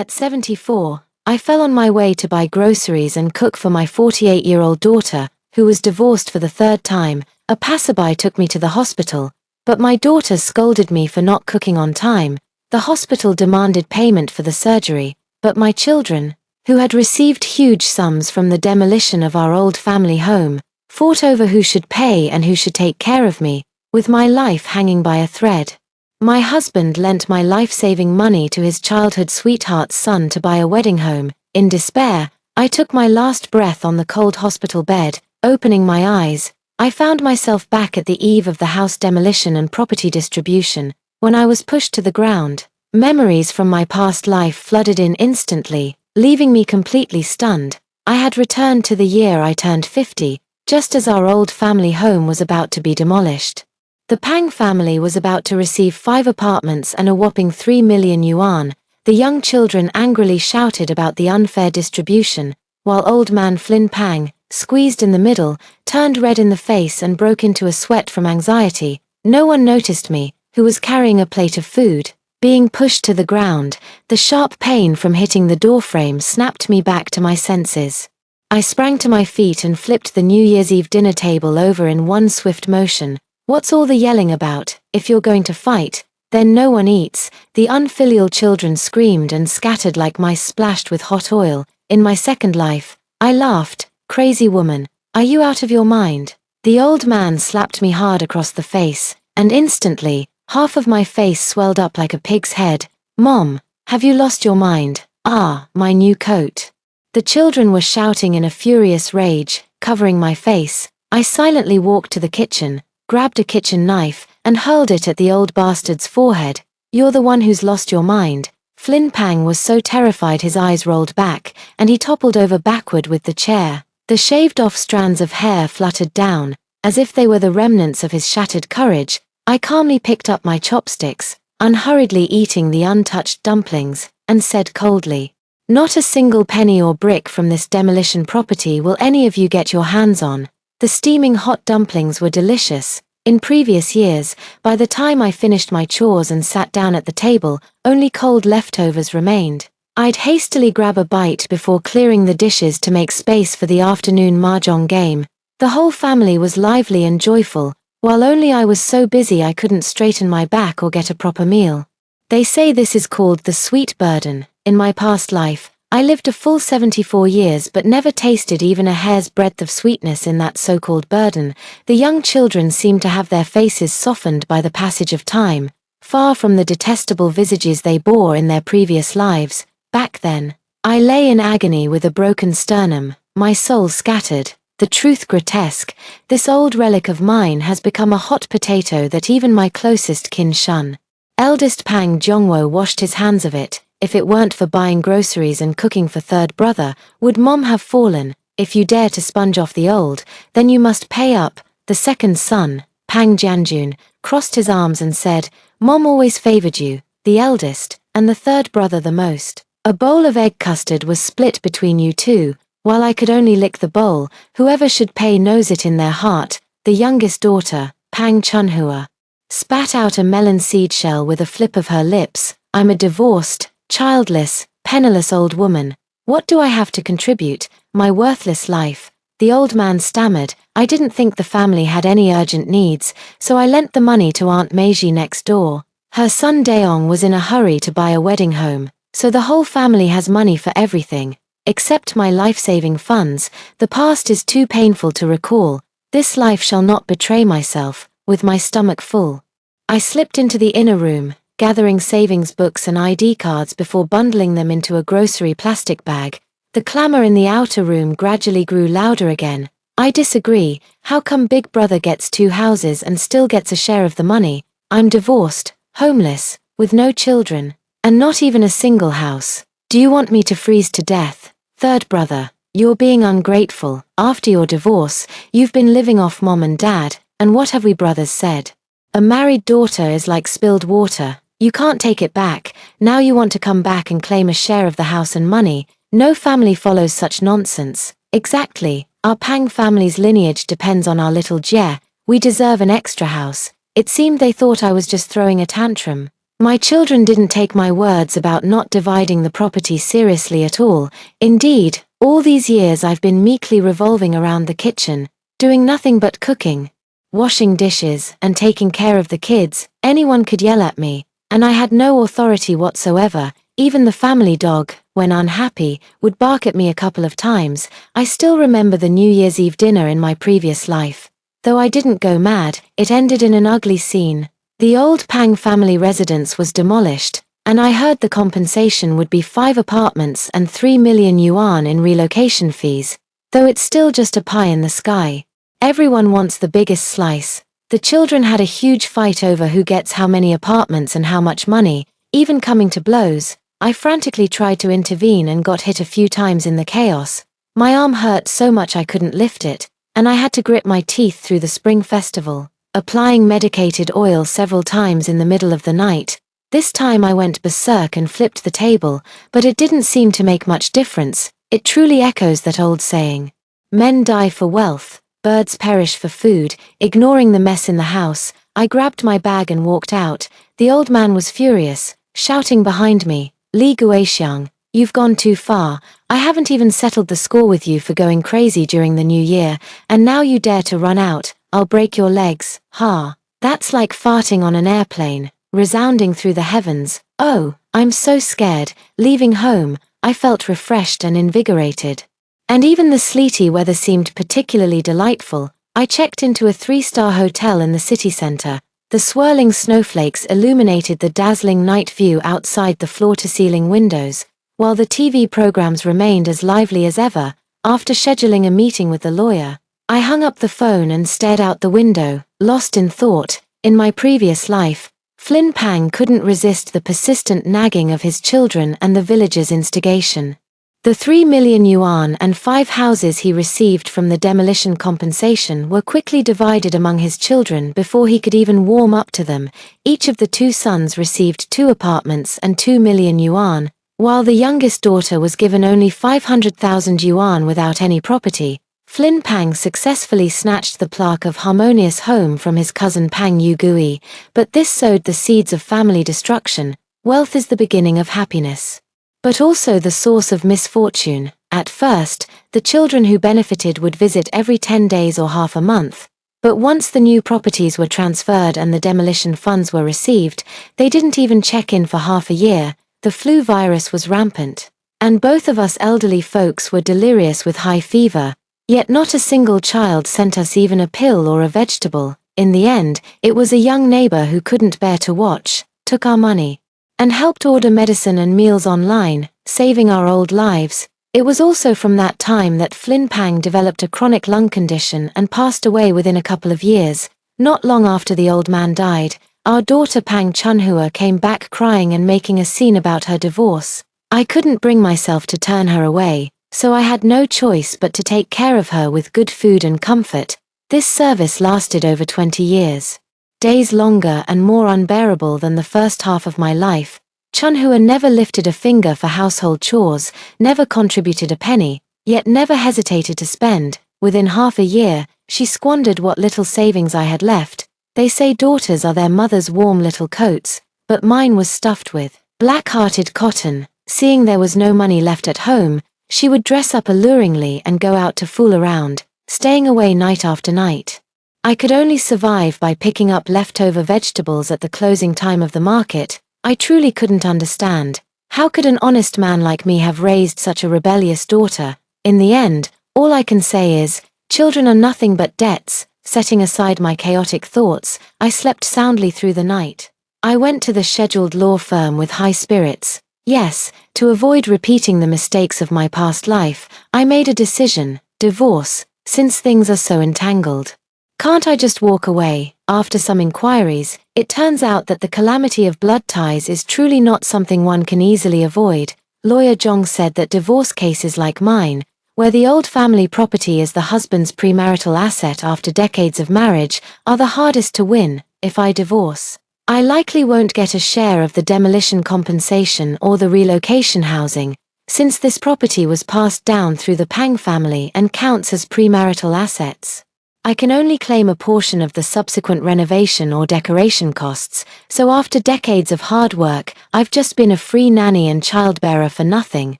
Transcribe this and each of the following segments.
At 74, I fell on my way to buy groceries and cook for my 48-year-old daughter, who was divorced for the third time. A passerby took me to the hospital, but my daughter scolded me for not cooking on time. The hospital demanded payment for the surgery, but my children, who had received huge sums from the demolition of our old family home, fought over who should pay and who should take care of me, with my life hanging by a thread. My husband lent my life-saving money to his childhood sweetheart's son to buy a wedding home. In despair, I took my last breath on the cold hospital bed. Opening my eyes, I found myself back at the eve of the house demolition and property distribution. When I was pushed to the ground, memories from my past life flooded in instantly, leaving me completely stunned. I had returned to the year I turned 50, just as our old family home was about to be demolished. The Pang family was about to receive 5 apartments and a whopping 3 million yuan. The young children angrily shouted about the unfair distribution, while old man Flynn Pang, squeezed in the middle, turned red in the face and broke into a sweat from anxiety. No one noticed me, who was carrying a plate of food. Being pushed to the ground, the sharp pain from hitting the doorframe snapped me back to my senses. I sprang to my feet and flipped the New Year's Eve dinner table over in one swift motion. What's all the yelling about? If you're going to fight, then no one eats. The unfilial children screamed and scattered like mice splashed with hot oil. In my second life, I laughed. Crazy woman, are you out of your mind? The old man slapped me hard across the face, and instantly, half of my face swelled up like a pig's head. Mom, have you lost your mind? Ah, my new coat. The children were shouting in a furious rage, covering my face. I silently walked to the kitchen, grabbed a kitchen knife, and hurled it at the old bastard's forehead. You're the one who's lost your mind. Flynn Pang was so terrified his eyes rolled back, and he toppled over backward with the chair. The shaved-off strands of hair fluttered down, as if they were the remnants of his shattered courage. I calmly picked up my chopsticks, unhurriedly eating the untouched dumplings, and said coldly, "Not a single penny or brick from this demolition property will any of you get your hands on." The steaming hot dumplings were delicious. In previous years, by the time I finished my chores and sat down at the table, only cold leftovers remained. I'd hastily grab a bite before clearing the dishes to make space for the afternoon mahjong game. The whole family was lively and joyful, while only I was so busy I couldn't straighten my back or get a proper meal. They say this is called the sweet burden. In my past life, I lived a full 74 years but never tasted even a hair's breadth of sweetness in that so-called burden. The young children seemed to have their faces softened by the passage of time, far from the detestable visages they bore in their previous lives. Back then, I lay in agony with a broken sternum, my soul scattered, the truth grotesque. This old relic of mine has become a hot potato that even my closest kin shun. Eldest Pang Jongwo washed his hands of it. If it weren't for buying groceries and cooking for third brother, would mom have fallen? If you dare to sponge off the old, then you must pay up. The second son, Pang Jianjun, crossed his arms and said, "Mom always favored you, the eldest, and the third brother the most. A bowl of egg custard was split between you two, while I could only lick the bowl. Whoever should pay knows it in their heart." The youngest daughter, Pang Chunhua, spat out a melon seed shell with a flip of her lips. "I'm a divorced, childless, penniless old woman. What do I have to contribute? My worthless life." The old man stammered, "I didn't think the family had any urgent needs, so I lent the money to Aunt Meiji next door. Her son Daong was in a hurry to buy a wedding home, so the whole family has money for everything, except my life-saving funds. The past is too painful to recall. This life shall not betray myself." With my stomach full, I slipped into the inner room, gathering savings books and ID cards before bundling them into a grocery plastic bag. The clamor in the outer room gradually grew louder again. "I disagree. How come Big Brother gets 2 houses and still gets a share of the money? I'm divorced, homeless, with no children, and not even a single house. Do you want me to freeze to death? Third brother, you're being ungrateful. After your divorce, you've been living off mom and dad, and what have we brothers said? A married daughter is like spilled water. You can't take it back. Now you want to come back and claim a share of the house and money. No family follows such nonsense." "Exactly. Our Pang family's lineage depends on our little Jie. We deserve an extra house." It seemed they thought I was just throwing a tantrum. My children didn't take my words about not dividing the property seriously at all. Indeed, all these years I've been meekly revolving around the kitchen, doing nothing but cooking, washing dishes, and taking care of the kids. Anyone could yell at me, and I had no authority whatsoever. Even the family dog, when unhappy, would bark at me a couple of times. I still remember the New Year's Eve dinner in my previous life. Though I didn't go mad, it ended in an ugly scene. The old Pang family residence was demolished, and I heard the compensation would be 5 apartments and 3 million yuan in relocation fees, though it's still just a pie in the sky. Everyone wants the biggest slice. The children had a huge fight over who gets how many apartments and how much money, even coming to blows. I frantically tried to intervene and got hit a few times in the chaos. My arm hurt so much I couldn't lift it, and I had to grit my teeth through the Spring Festival, applying medicated oil several times in the middle of the night. This time I went berserk and flipped the table, but it didn't seem to make much difference. It truly echoes that old saying. Men die for wealth, birds perish for food. Ignoring the mess in the house, I grabbed my bag and walked out. The old man was furious, shouting behind me, "Li Guixiang, you've gone too far. I haven't even settled the score with you for going crazy during the new year, and now you dare to run out. I'll break your legs." Ha! That's like farting on an airplane, resounding through the heavens. Oh, I'm so scared. Leaving home, I felt refreshed and invigorated. And even the sleety weather seemed particularly delightful. I checked into a 3-star hotel in the city center. The swirling snowflakes illuminated the dazzling night view outside the floor-to-ceiling windows, while the TV programs remained as lively as ever. After scheduling a meeting with the lawyer, I hung up the phone and stared out the window, lost in thought. In my previous life, Flynn Pang couldn't resist the persistent nagging of his children and the village's instigation. The 3 million yuan and 5 houses he received from the demolition compensation were quickly divided among his children before he could even warm up to them. Each of the 2 sons received 2 apartments and 2 million yuan, while the youngest daughter was given only 500,000 yuan without any property. Flynn Pang successfully snatched the plaque of harmonious home from his cousin Pang Yugui, but this sowed the seeds of family destruction. Wealth is the beginning of happiness, but also the source of misfortune. At first, the children who benefited would visit every 10 days or half a month, but once the new properties were transferred and the demolition funds were received, they didn't even check in for half a year. The flu virus was rampant, and both of us elderly folks were delirious with high fever. Yet not a single child sent us even a pill or a vegetable. In the end, it was a young neighbor who couldn't bear to watch, took our money, and helped order medicine and meals online, saving our old lives. It was also from that time that Flynn Pang developed a chronic lung condition and passed away within a couple of years. Not long after the old man died, our daughter Pang Chunhua came back crying and making a scene about her divorce. I couldn't bring myself to turn her away, so I had no choice but to take care of her with good food and comfort. This service lasted over 20 years. Days longer and more unbearable than the first half of my life. Chunhua never lifted a finger for household chores, never contributed a penny, yet never hesitated to spend. Within half a year, she squandered what little savings I had left. They say daughters are their mother's warm little coats, but mine was stuffed with black-hearted cotton. Seeing there was no money left at home, she would dress up alluringly and go out to fool around, staying away night after night. I could only survive by picking up leftover vegetables at the closing time of the market. I truly couldn't understand. How could an honest man like me have raised such a rebellious daughter? In the end, all I can say is, children are nothing but debts. Setting aside my chaotic thoughts, I slept soundly through the night. I went to the scheduled law firm with high spirits. Yes, to avoid repeating the mistakes of my past life, I made a decision: divorce, since things are so entangled. Can't I just walk away? After some inquiries, it turns out that the calamity of blood ties is truly not something one can easily avoid. Lawyer Zhong said that divorce cases like mine, where the old family property is the husband's premarital asset after decades of marriage, are the hardest to win. If I divorce, I likely won't get a share of the demolition compensation or the relocation housing, since this property was passed down through the Pang family and counts as premarital assets. I can only claim a portion of the subsequent renovation or decoration costs, so after decades of hard work, I've just been a free nanny and childbearer for nothing.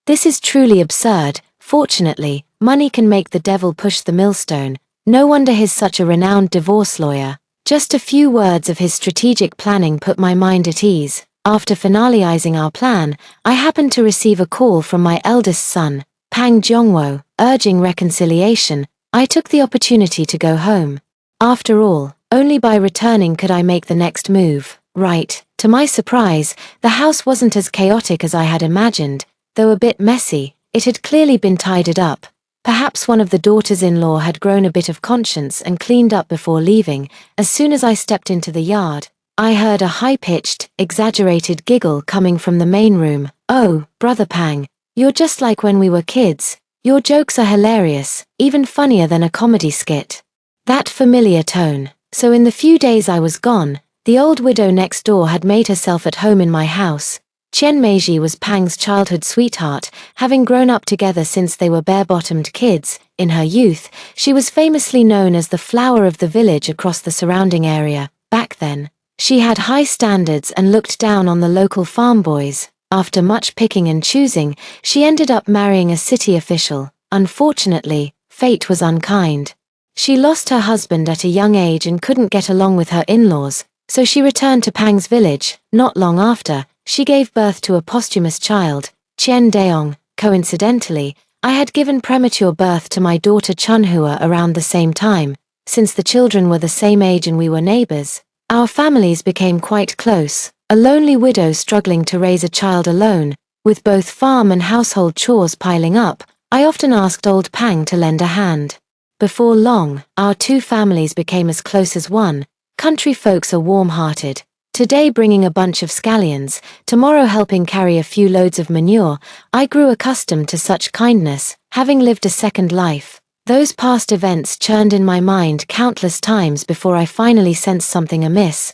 This is truly absurd. Fortunately, money can make the devil push the millstone. No wonder he's such a renowned divorce lawyer. Just a few words of his strategic planning put my mind at ease. After finalizing our plan, I happened to receive a call from my eldest son, Pang Jongwo, urging reconciliation. I took the opportunity to go home. After all, only by returning could I make the next move. Right, to my surprise, the house wasn't as chaotic as I had imagined, though a bit messy. It had clearly been tidied up. Perhaps one of the daughters-in-law had grown a bit of conscience and cleaned up before leaving. As soon as I stepped into the yard, I heard a high-pitched, exaggerated giggle coming from the main room. "Oh, Brother Pang, you're just like when we were kids. Your jokes are hilarious, even funnier than a comedy skit." That familiar tone. So in the few days I was gone, the old widow next door had made herself at home in my house. Chen Meiji was Pang's childhood sweetheart, having grown up together since they were bare-bottomed kids. In her youth, she was famously known as the flower of the village across the surrounding area. Back then, she had high standards and looked down on the local farm boys. After much picking and choosing, she ended up marrying a city official. Unfortunately, fate was unkind. She lost her husband at a young age and couldn't get along with her in-laws, so she returned to Pang's village. Not long after, she gave birth to a posthumous child, Chen Daong. Coincidentally, I had given premature birth to my daughter Chunhua around the same time. Since the children were the same age and we were neighbors, our families became quite close. A lonely widow struggling to raise a child alone, with both farm and household chores piling up, I often asked old Pang to lend a hand. Before long, our two families became as close as one. Country folks are warm-hearted. Today bringing a bunch of scallions, tomorrow helping carry a few loads of manure. I grew accustomed to such kindness, having lived a second life. Those past events churned in my mind countless times before I finally sensed something amiss.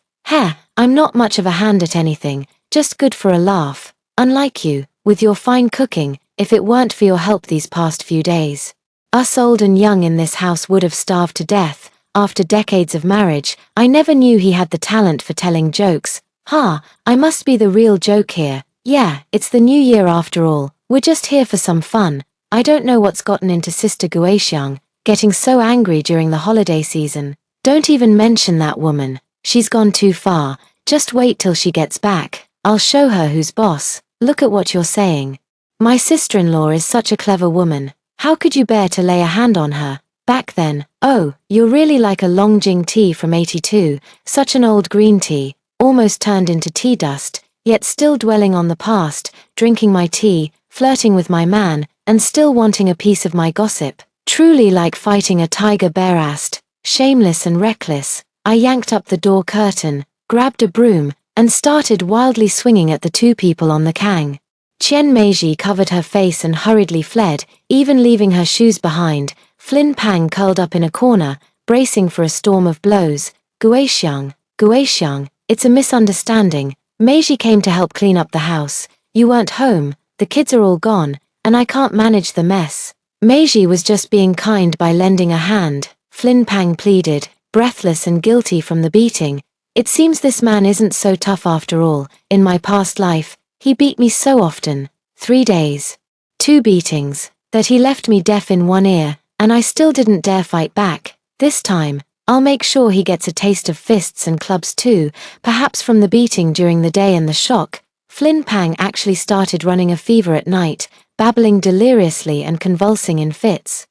I'm not much of a hand at anything, just good for a laugh. Unlike you, with your fine cooking, if it weren't for your help these past few days, us old and young in this house would have starved to death. After decades of marriage, I never knew he had the talent for telling jokes. I must be the real joke here. Yeah, it's the new year after all. We're just here for some fun. I don't know what's gotten into Sister Guixiang, getting so angry during the holiday season. Don't even mention that woman. She's gone too far. Just wait till she gets back. I'll show her who's boss. Look at what you're saying. My sister-in-law is such a clever woman. How could you bear to lay a hand on her? Back then, oh, you're really like a Longjing tea from '82, such an old green tea, almost turned into tea dust, yet still dwelling on the past, drinking my tea, flirting with my man, and still wanting a piece of my gossip. Truly like fighting a tiger bare-assed, shameless and reckless. I yanked up the door curtain, grabbed a broom, and started wildly swinging at the two people on the kang. Chen Meiji covered her face and hurriedly fled, even leaving her shoes behind. Flynn Pang curled up in a corner, bracing for a storm of blows. Guixiang, it's a misunderstanding. Meiji came to help clean up the house. You weren't home, the kids are all gone, and I can't manage the mess. Meiji was just being kind by lending a hand, Flynn Pang pleaded, breathless and guilty from the beating. It seems this man isn't so tough after all. In my past life, he beat me so often. 3 days. 2 beatings. That he left me deaf in one ear, and I still didn't dare fight back. This time, I'll make sure he gets a taste of fists and clubs too, perhaps from the beating during the day and the shock. Flynn Pang actually started running a fever at night, babbling deliriously and convulsing in fits.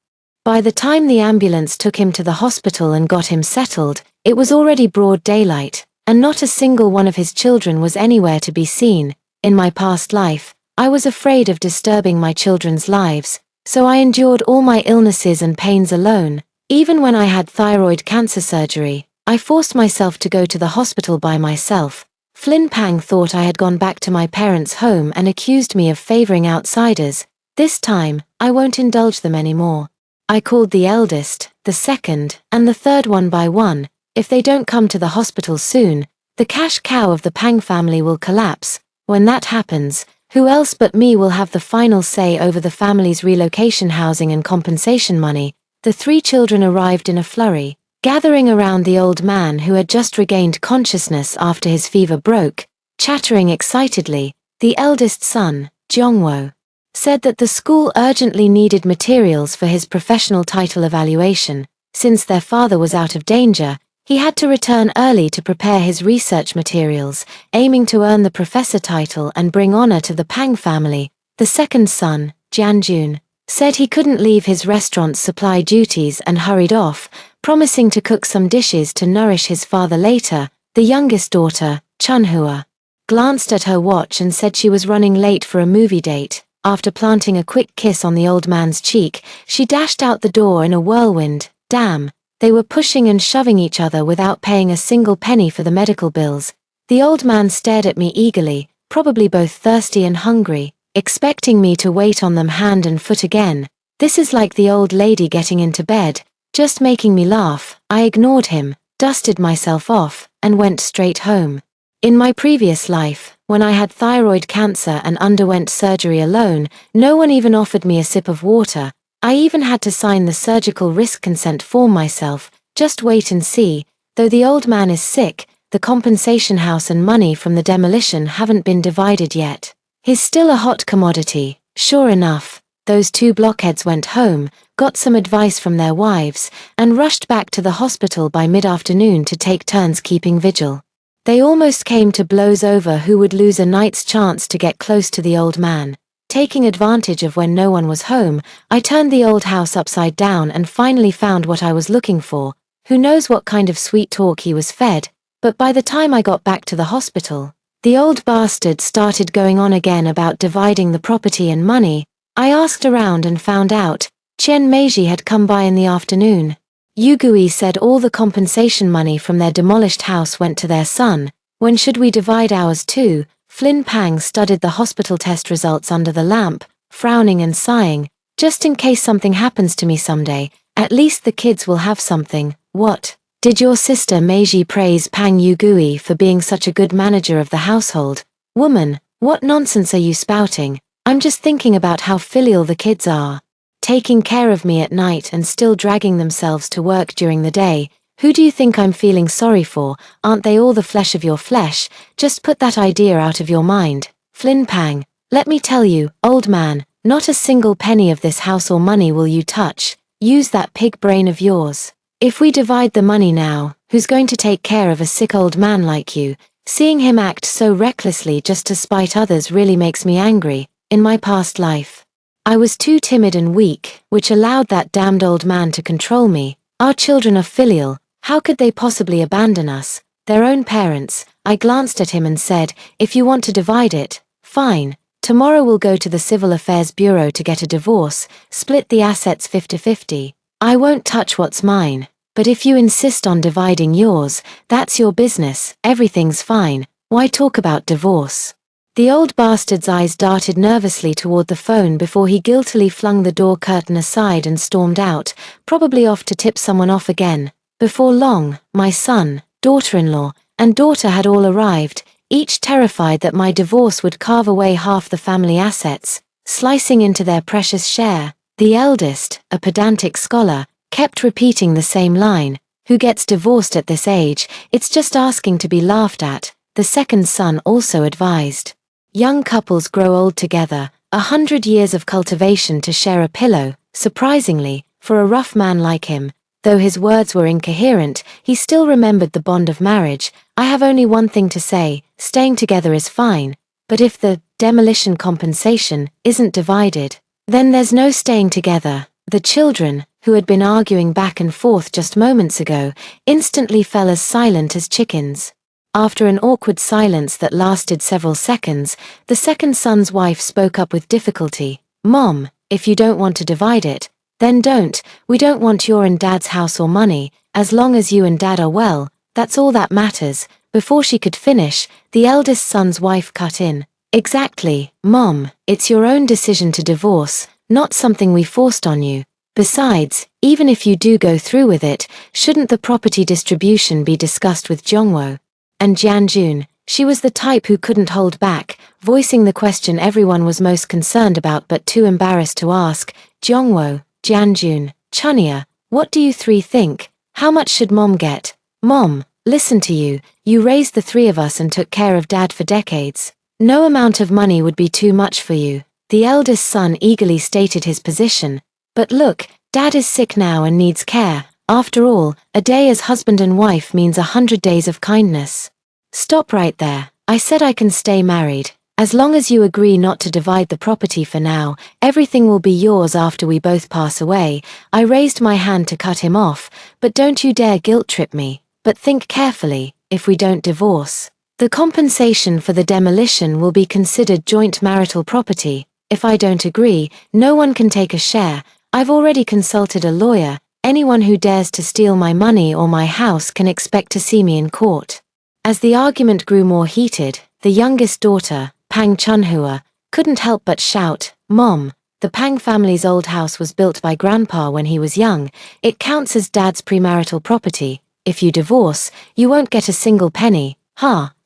By the time the ambulance took him to the hospital and got him settled, it was already broad daylight, and not a single one of his children was anywhere to be seen. In my past life, I was afraid of disturbing my children's lives, so I endured all my illnesses and pains alone. Even when I had thyroid cancer surgery, I forced myself to go to the hospital by myself. Flynn Pang thought I had gone back to my parents' home and accused me of favoring outsiders. This time, I won't indulge them anymore. I called the eldest, the second, and the third one by one. If they don't come to the hospital soon, the cash cow of the Pang family will collapse. When that happens, who else but me will have the final say over the family's relocation housing and compensation money? The three children arrived in a flurry, gathering around the old man who had just regained consciousness after his fever broke, chattering excitedly. The eldest son, Jongwo, said that the school urgently needed materials for his professional title evaluation. Since their father was out of danger, he had to return early to prepare his research materials, aiming to earn the professor title and bring honor to the Pang family. The second son, Janjun, said he couldn't leave his restaurant's supply duties and hurried off, promising to cook some dishes to nourish his father later. The youngest daughter, Chunhua, glanced at her watch and said she was running late for a movie date. After planting a quick kiss on the old man's cheek, she dashed out the door in a whirlwind. Damn, they were pushing and shoving each other without paying a single penny for the medical bills. The old man stared at me eagerly, probably both thirsty and hungry, expecting me to wait on them hand and foot again. This is like the old lady getting into bed, just making me laugh. I ignored him, dusted myself off, and went straight home. In my previous life, when I had thyroid cancer and underwent surgery alone, no one even offered me a sip of water. I even had to sign the surgical risk consent form myself. Just wait and see. Though the old man is sick, the compensation house and money from the demolition haven't been divided yet. He's still a hot commodity. Sure enough, those two blockheads went home, got some advice from their wives, and rushed back to the hospital by mid-afternoon to take turns keeping vigil. They almost came to blows over who would lose a night's chance to get close to the old man. Taking advantage of when no one was home, I turned the old house upside down and finally found what I was looking for. Who knows what kind of sweet talk he was fed, but by the time I got back to the hospital, the old bastard started going on again about dividing the property and money. I asked around and found out, Chen Meiji had come by in the afternoon. Yugui said all the compensation money from their demolished house went to their son. When should we divide ours too? Flynn Pang studied the hospital test results under the lamp, frowning and sighing. Just in case something happens to me someday, at least the kids will have something. What? Did your sister Meiji praise Pang Yugui for being such a good manager of the household? Woman, what nonsense are you spouting? I'm just thinking about how filial the kids are. Taking care of me at night and still dragging themselves to work during the day. Who do you think I'm feeling sorry for? Aren't they all the flesh of your flesh? Just put that idea out of your mind. Flynn Pang, let me tell you, old man, not a single penny of this house or money will you touch. Use that pig brain of yours. If we divide the money now, who's going to take care of a sick old man like you? Seeing him act so recklessly just to spite others really makes me angry. In my past life, I was too timid and weak, which allowed that damned old man to control me. Our children are filial. How could they possibly abandon us? Their own parents. I glanced at him and said, if you want to divide it, fine. Tomorrow we'll go to the Civil Affairs Bureau to get a divorce, split the assets 50-50. I won't touch what's mine. But if you insist on dividing yours, that's your business. Everything's fine. Why talk about divorce? The old bastard's eyes darted nervously toward the phone before he guiltily flung the door curtain aside and stormed out, probably off to tip someone off again. Before long, my son, daughter-in-law, and daughter had all arrived, each terrified that my divorce would carve away half the family assets, slicing into their precious share. The eldest, a pedantic scholar, kept repeating the same line, who gets divorced at this age? It's just asking to be laughed at. The second son also advised. Young couples grow old together, 100 years of cultivation to share a pillow. Surprisingly, for a rough man like him, though his words were incoherent, he still remembered the bond of marriage. I have only one thing to say, staying together is fine, but if the demolition compensation isn't divided, then there's no staying together. The children, who had been arguing back and forth just moments ago, instantly fell as silent as chickens. After an awkward silence that lasted several seconds, the second son's wife spoke up with difficulty. Mom, if you don't want to divide it, then don't. We don't want your and Dad's house or money. As long as you and Dad are well, that's all that matters. Before she could finish, the eldest son's wife cut in. Exactly, Mom, it's your own decision to divorce, not something we forced on you. Besides, even if you do go through with it, shouldn't the property distribution be discussed with Jongwo? And Janjun, she was the type who couldn't hold back, voicing the question everyone was most concerned about but too embarrassed to ask. Jongwo, Janjun, Chunia, What do you three think? How much should Mom get? Mom, listen to you. You raised the three of us and took care of Dad for decades. No amount of money would be too much for you. The eldest son eagerly stated his position. But look, Dad is sick now and needs care. After all, a day as husband and wife means 100 days of kindness. Stop right there. I said I can stay married. As long as you agree not to divide the property for now, everything will be yours after we both pass away. I raised my hand to cut him off, but don't you dare guilt-trip me. But think carefully, if we don't divorce, the compensation for the demolition will be considered joint marital property. If I don't agree, no one can take a share. I've already consulted a lawyer. Anyone who dares to steal my money or my house can expect to see me in court. As the argument grew more heated, the youngest daughter, Pang Chunhua, couldn't help but shout, "Mom, the Pang family's old house was built by Grandpa when he was young. It counts as Dad's premarital property. If you divorce, you won't get a single penny."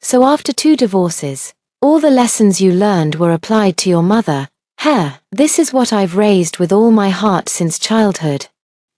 So after 2 divorces, all the lessons you learned were applied to your mother. This is what I've raised with all my heart since childhood.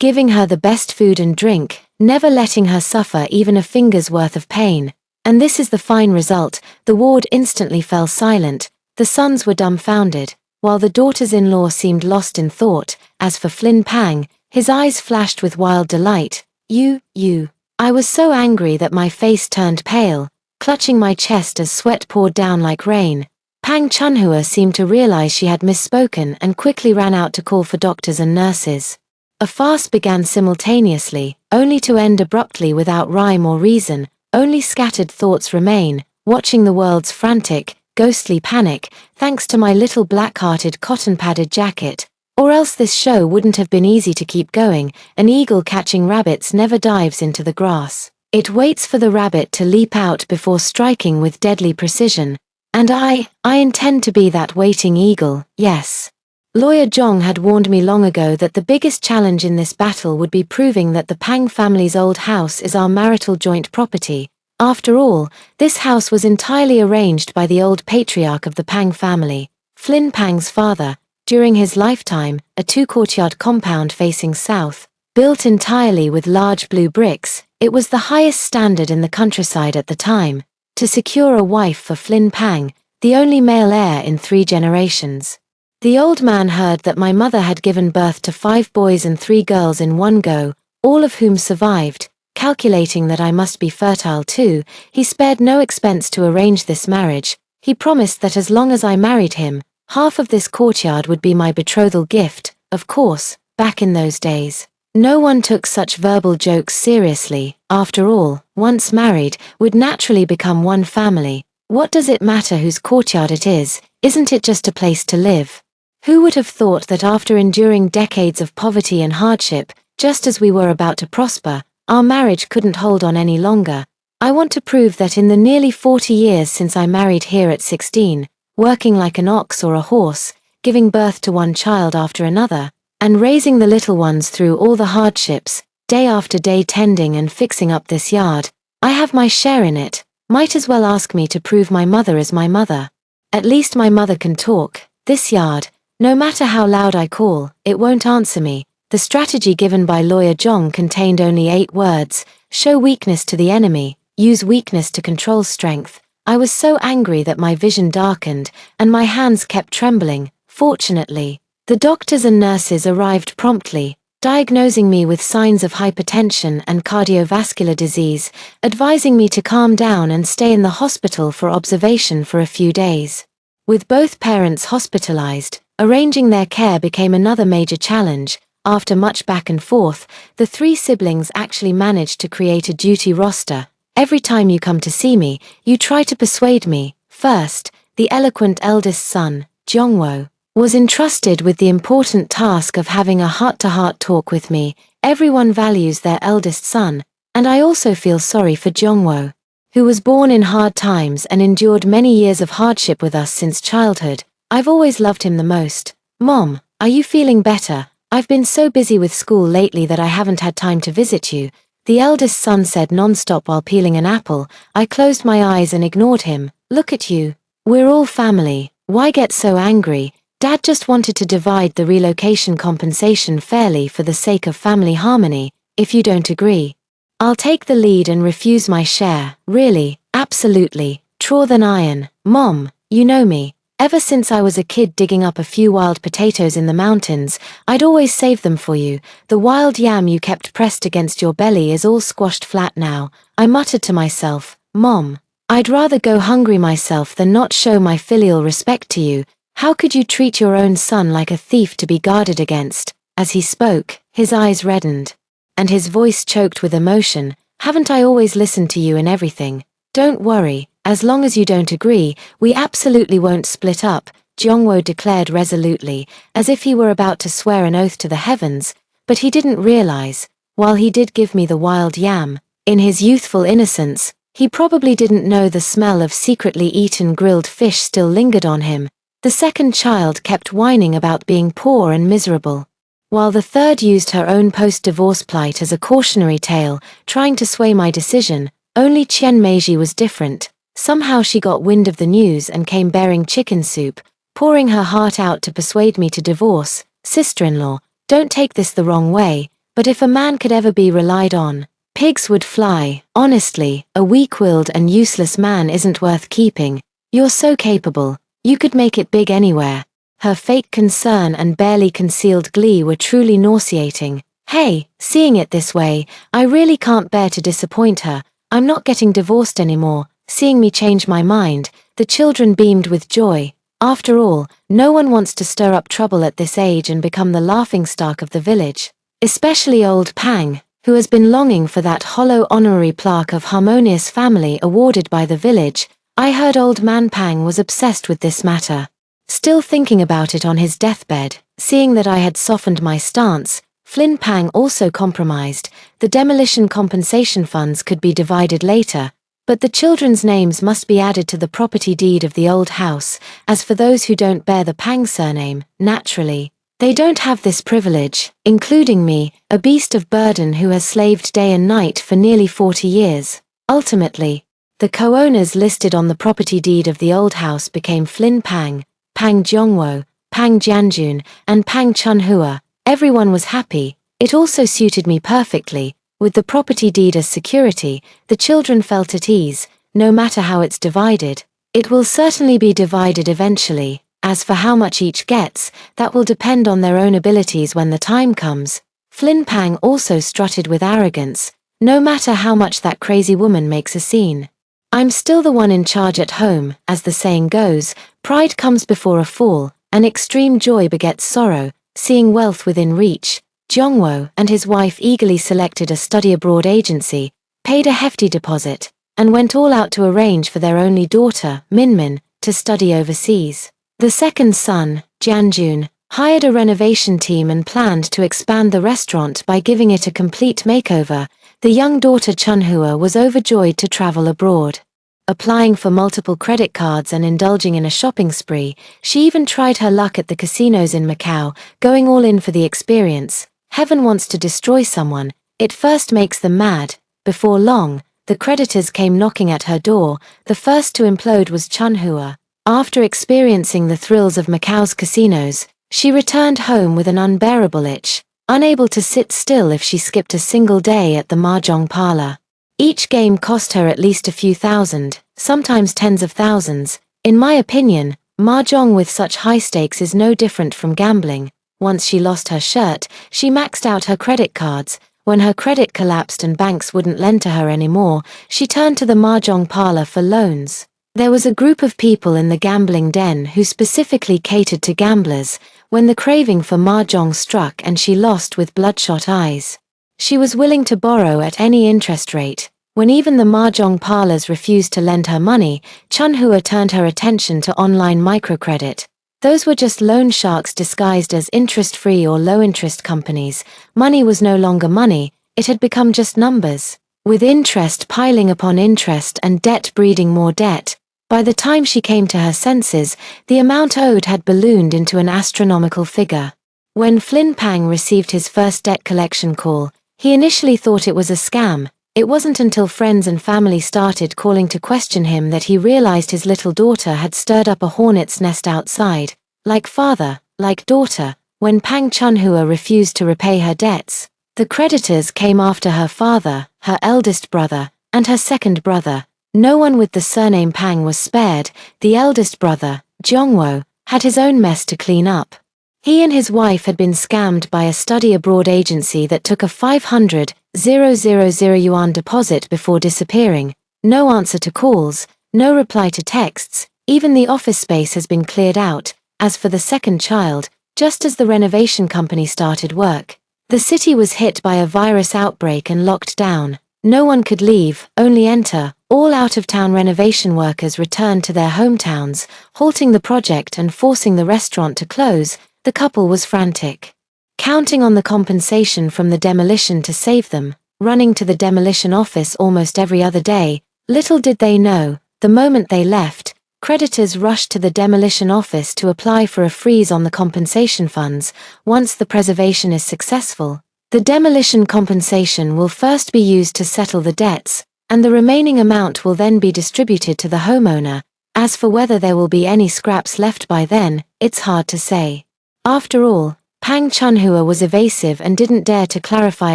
Giving her the best food and drink, never letting her suffer even a finger's worth of pain. And this is the fine result. The ward instantly fell silent. The sons were dumbfounded, while the daughters-in-law seemed lost in thought. As for Flynn Pang, his eyes flashed with wild delight. You. I was so angry that my face turned pale, clutching my chest as sweat poured down like rain. Pang Chunhua seemed to realize she had misspoken and quickly ran out to call for doctors and nurses. A farce began simultaneously, only to end abruptly without rhyme or reason. Only scattered thoughts remain, watching the world's frantic, ghostly panic, thanks to my little black-hearted cotton-padded jacket. Or else this show wouldn't have been easy to keep going. An eagle catching rabbits never dives into the grass. It waits for the rabbit to leap out before striking with deadly precision. And I intend to be that waiting eagle, yes. Lawyer Zhong had warned me long ago that the biggest challenge in this battle would be proving that the Pang family's old house is our marital joint property. After all, this house was entirely arranged by the old patriarch of the Pang family, Flynn Pang's father, during his lifetime, a 2-courtyard compound facing south, built entirely with large blue bricks. It was the highest standard in the countryside at the time, to secure a wife for Flynn Pang, the only male heir in 3 generations. The old man heard that my mother had given birth to 5 boys and 3 girls in one go, all of whom survived. Calculating that I must be fertile too, he spared no expense to arrange this marriage. He promised that as long as I married him, half of this courtyard would be my betrothal gift. Of course, back in those days, no one took such verbal jokes seriously. After all, once married, would naturally become one family. What does it matter whose courtyard it is? Isn't it just a place to live? Who would have thought that after enduring decades of poverty and hardship, just as we were about to prosper, our marriage couldn't hold on any longer? I want to prove that in the nearly 40 years since I married here at 16, working like an ox or a horse, giving birth to one child after another, and raising the little ones through all the hardships, day after day tending and fixing up this yard, I have my share in it. Might as well ask me to prove my mother is my mother. At least my mother can talk. This yard, no matter how loud I call, it won't answer me. The strategy given by Lawyer Zhong contained only 8 words: show weakness to the enemy, use weakness to control strength. I was so angry that my vision darkened, and my hands kept trembling. Fortunately, the doctors and nurses arrived promptly, diagnosing me with signs of hypertension and cardiovascular disease, advising me to calm down and stay in the hospital for observation for a few days. With both parents hospitalized, arranging their care became another major challenge. After much back and forth, the 3 siblings actually managed to create a duty roster. Every time you come to see me, you try to persuade me. First, the eloquent eldest son, Jongwo, was entrusted with the important task of having a heart-to-heart talk with me. Everyone values their eldest son, and I also feel sorry for Jongwo, who was born in hard times and endured many years of hardship with us since childhood. I've always loved him the most. Mom, are you feeling better? I've been so busy with school lately that I haven't had time to visit you, the eldest son said non-stop while peeling an apple. I closed my eyes and ignored him. Look at you. We're all family. Why get so angry? Dad just wanted to divide the relocation compensation fairly for the sake of family harmony. If you don't agree, I'll take the lead and refuse my share. Really, absolutely, truer than iron. Mom, you know me. Ever since I was a kid digging up a few wild potatoes in the mountains, I'd always save them for you. The wild yam you kept pressed against your belly is all squashed flat now. I muttered to myself, Mom, I'd rather go hungry myself than not show my filial respect to you. How could you treat your own son like a thief to be guarded against? As he spoke, his eyes reddened, and his voice choked with emotion. Haven't I always listened to you in everything? Don't worry, as long as you don't agree, we absolutely won't split up, Jongwo declared resolutely, as if he were about to swear an oath to the heavens. But he didn't realize, while he did give me the wild yam, in his youthful innocence, he probably didn't know the smell of secretly eaten grilled fish still lingered on him. The second child kept whining about being poor and miserable, while the third used her own post-divorce plight as a cautionary tale, trying to sway my decision. Only Chen Meiji was different. Somehow she got wind of the news and came bearing chicken soup, pouring her heart out to persuade me to divorce. Sister-in-law, don't take this the wrong way, but if a man could ever be relied on, pigs would fly. Honestly, a weak-willed and useless man isn't worth keeping. You're so capable. You could make it big anywhere. Her fake concern and barely concealed glee were truly nauseating. Hey, seeing it this way, I really can't bear to disappoint her. I'm not getting divorced anymore. Seeing me change my mind, the children beamed with joy. After all, no one wants to stir up trouble at this age and become the laughingstock of the village. Especially old Pang, who has been longing for that hollow honorary plaque of harmonious family awarded by the village. I heard old man Pang was obsessed with this matter. Still thinking about it on his deathbed, seeing that I had softened my stance, Flynn Pang also compromised. The demolition compensation funds could be divided later, but the children's names must be added to the property deed of the old house. As for those who don't bear the Pang surname, naturally, they don't have this privilege, including me, a beast of burden who has slaved day and night for nearly 40 years. Ultimately, the co-owners listed on the property deed of the old house became Flynn Pang, Pang Jongwo, Pang Jianjun, and Pang Chunhua. Everyone was happy. It also suited me perfectly. With the property deed as security, the children felt at ease. No matter how it's divided, it will certainly be divided eventually. As for how much each gets, that will depend on their own abilities when the time comes. Flynn Pang also strutted with arrogance. No matter how much that crazy woman makes a scene, I'm still the one in charge at home. As the saying goes, pride comes before a fall, and extreme joy begets sorrow. Seeing wealth within reach, Jongwo and his wife eagerly selected a study abroad agency, paid a hefty deposit, and went all out to arrange for their only daughter, Minmin, to study overseas. The second son, Jianjun, hired a renovation team and planned to expand the restaurant by giving it a complete makeover. The young daughter Chunhua was overjoyed to travel abroad. Applying for multiple credit cards and indulging in a shopping spree, she even tried her luck at the casinos in Macau, going all in for the experience. Heaven wants to destroy someone, it first makes them mad. Before long, the creditors came knocking at her door. The first to implode was Chunhua. After experiencing the thrills of Macau's casinos, she returned home with an unbearable itch, unable to sit still if she skipped a single day at the mahjong parlor. Each game cost her at least a few thousand, sometimes tens of thousands. In my opinion, mahjong with such high stakes is no different from gambling. Once she lost her shirt, she maxed out her credit cards. When her credit collapsed and banks wouldn't lend to her anymore, she turned to the mahjong parlor for loans. There was a group of people in the gambling den who specifically catered to gamblers. When the craving for mahjong struck and she lost with bloodshot eyes, she was willing to borrow at any interest rate. When even the mahjong parlors refused to lend her money, Chunhua turned her attention to online microcredit. Those were just loan sharks disguised as interest-free or low-interest companies. Money was no longer money, it had become just numbers, with interest piling upon interest and debt breeding more debt. By the time she came to her senses, the amount owed had ballooned into an astronomical figure. When Flynn Pang received his first debt collection call, he initially thought it was a scam. It wasn't until friends and family started calling to question him that he realized his little daughter had stirred up a hornet's nest outside. like father, like daughter. When Pang Chunhua refused to repay her debts, the creditors came after her father, her eldest brother, and her second brother. No one with the surname Pang was spared. The eldest brother, Jongwo, had his own mess to clean up. He and his wife had been scammed by a study abroad agency that took a 500,000 yuan deposit before disappearing. No answer to calls, no reply to texts, even the office space has been cleared out. As for the second child, just as the renovation company started work, the city was hit by a virus outbreak and locked down. No one could leave, only enter. All out-of-town renovation workers returned to their hometowns, halting the project and forcing the restaurant to close. The couple was frantic, counting on the compensation from the demolition to save them, running to the demolition office almost every other day. Little did they know, the moment they left, creditors rushed to the demolition office to apply for a freeze on the compensation funds. Once the preservation is successful, the demolition compensation will first be used to settle the debts, and the remaining amount will then be distributed to the homeowner. As for whether there will be any scraps left by then, it's hard to say. After all, Pang Chunhua was evasive and didn't dare to clarify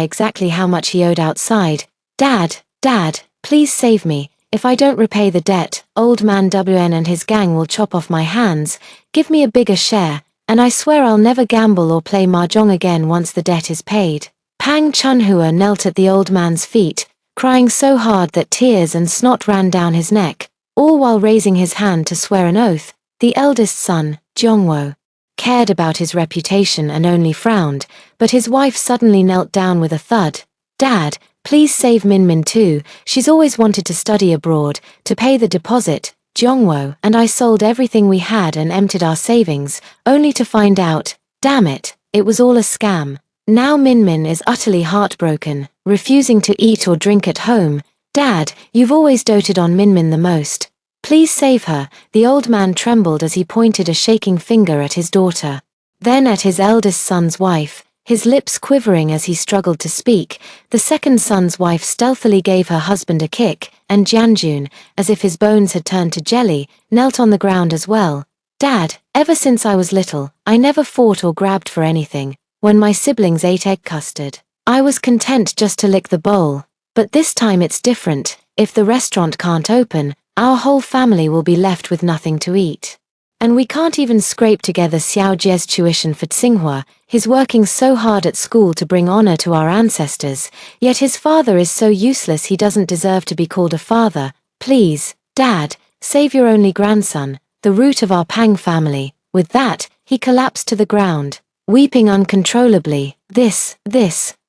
exactly how much he owed outside. Dad, please save me. If I don't repay the debt, old man WN and his gang will chop off my hands. Give me a bigger share, and I swear I'll never gamble or play mahjong again once the debt is paid. Pang Chunhua knelt at the old man's feet, crying so hard that tears and snot ran down his neck, all while raising his hand to swear an oath. The eldest son, Jongwo, cared about his reputation and only frowned, but his wife suddenly knelt down with a thud. Dad, please save Minmin too. She's always wanted to study abroad. To pay the deposit, Jongwo and I sold everything we had and emptied our savings, only to find out, damn it, it was all a scam. Now Minmin is utterly heartbroken, refusing to eat or drink at home. Dad, you've always doted on Minmin the most. Please save her. The old man trembled as he pointed a shaking finger at his daughter, then at his eldest son's wife, his lips quivering as he struggled to speak. The second son's wife stealthily gave her husband a kick, and Jianjun, as if his bones had turned to jelly, knelt on the ground as well. Dad, ever since I was little, I never fought or grabbed for anything. When my siblings ate egg custard, I was content just to lick the bowl. But this time it's different. If the restaurant can't open, our whole family will be left with nothing to eat. And we can't even scrape together Xiao Jie's tuition for Tsinghua. He's working so hard at school to bring honor to our ancestors, yet his father is so useless he doesn't deserve to be called a father. Please, Dad, save your only grandson, the root of our Pang family. With that, he collapsed to the ground, weeping uncontrollably.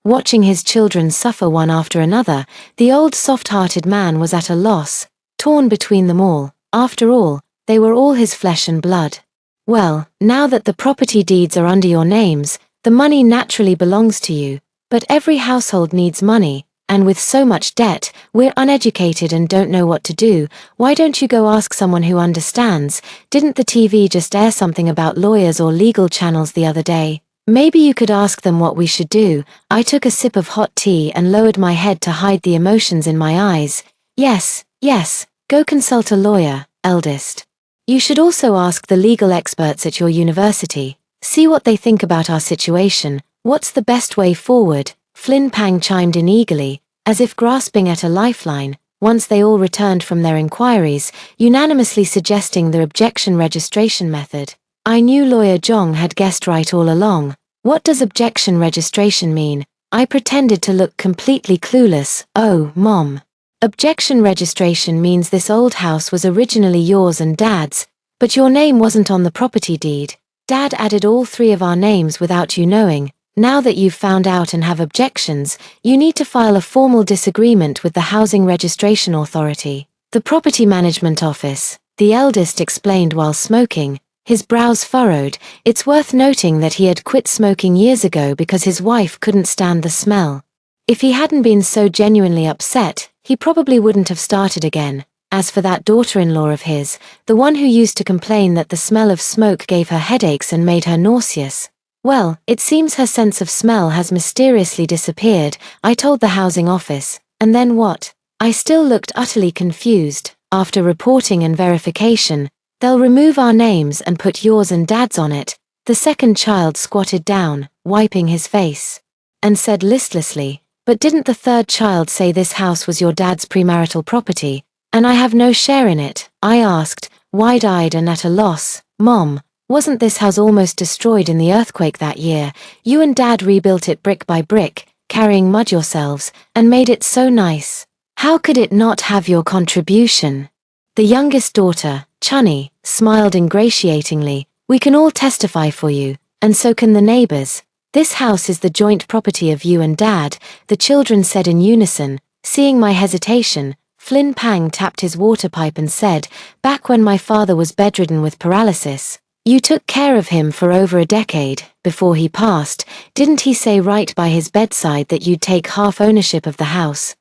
Watching his children suffer one after another, the old soft-hearted man was at a loss, torn between them all. After all, they were all his flesh and blood. Well, now that the property deeds are under your names, the money naturally belongs to you. But every household needs money, and with so much debt, we're uneducated and don't know what to do. Why don't you go ask someone who understands? Didn't the TV just air something about lawyers or legal channels the other day? Maybe you could ask them what we should do. I took a sip of hot tea and lowered my head to hide the emotions in my eyes. Yes, go consult a lawyer, eldest. You should also ask the legal experts at your university. See what they think about our situation. What's the best way forward? Flynn Pang chimed in eagerly, as if grasping at a lifeline, once they all returned from their inquiries, unanimously suggesting the objection registration method. I knew Lawyer Zhong had guessed right all along. What does objection registration mean? I pretended to look completely clueless. Oh, Mom. Objection registration means this old house was originally yours and Dad's, but your name wasn't on the property deed. Dad added all three of our names without you knowing. Now that you've found out and have objections, you need to file a formal disagreement with the Housing Registration Authority, the Property Management Office, the eldest explained while smoking, his brows furrowed. It's worth noting that he had quit smoking years ago because his wife couldn't stand the smell. If he hadn't been so genuinely upset, he probably wouldn't have started again. As for that daughter-in-law of his, the one who used to complain that the smell of smoke gave her headaches and made her nauseous, well, it seems her sense of smell has mysteriously disappeared. I told the housing office, and then what? I still looked utterly confused. After reporting and verification, They'll remove our names and put yours and Dad's on it." The second child squatted down, wiping his face, and said listlessly, "But didn't the third child say this house was your dad's premarital property, and I have no share in it?" I asked, wide-eyed and at a loss. "Mom, wasn't this house almost destroyed in the earthquake that year? You and Dad rebuilt it brick by brick, carrying mud yourselves, and made it so nice. How could it not have your contribution?" The youngest daughter, Chunny, smiled ingratiatingly. "We can all testify for you, and so can the neighbors. This house is the joint property of you and Dad," the children said in unison. Seeing my hesitation, Flynn Pang tapped his water pipe and said, "Back when my father was bedridden with paralysis, you took care of him for over a decade. Before he passed, didn't he say right by his bedside that you'd take half ownership of the house?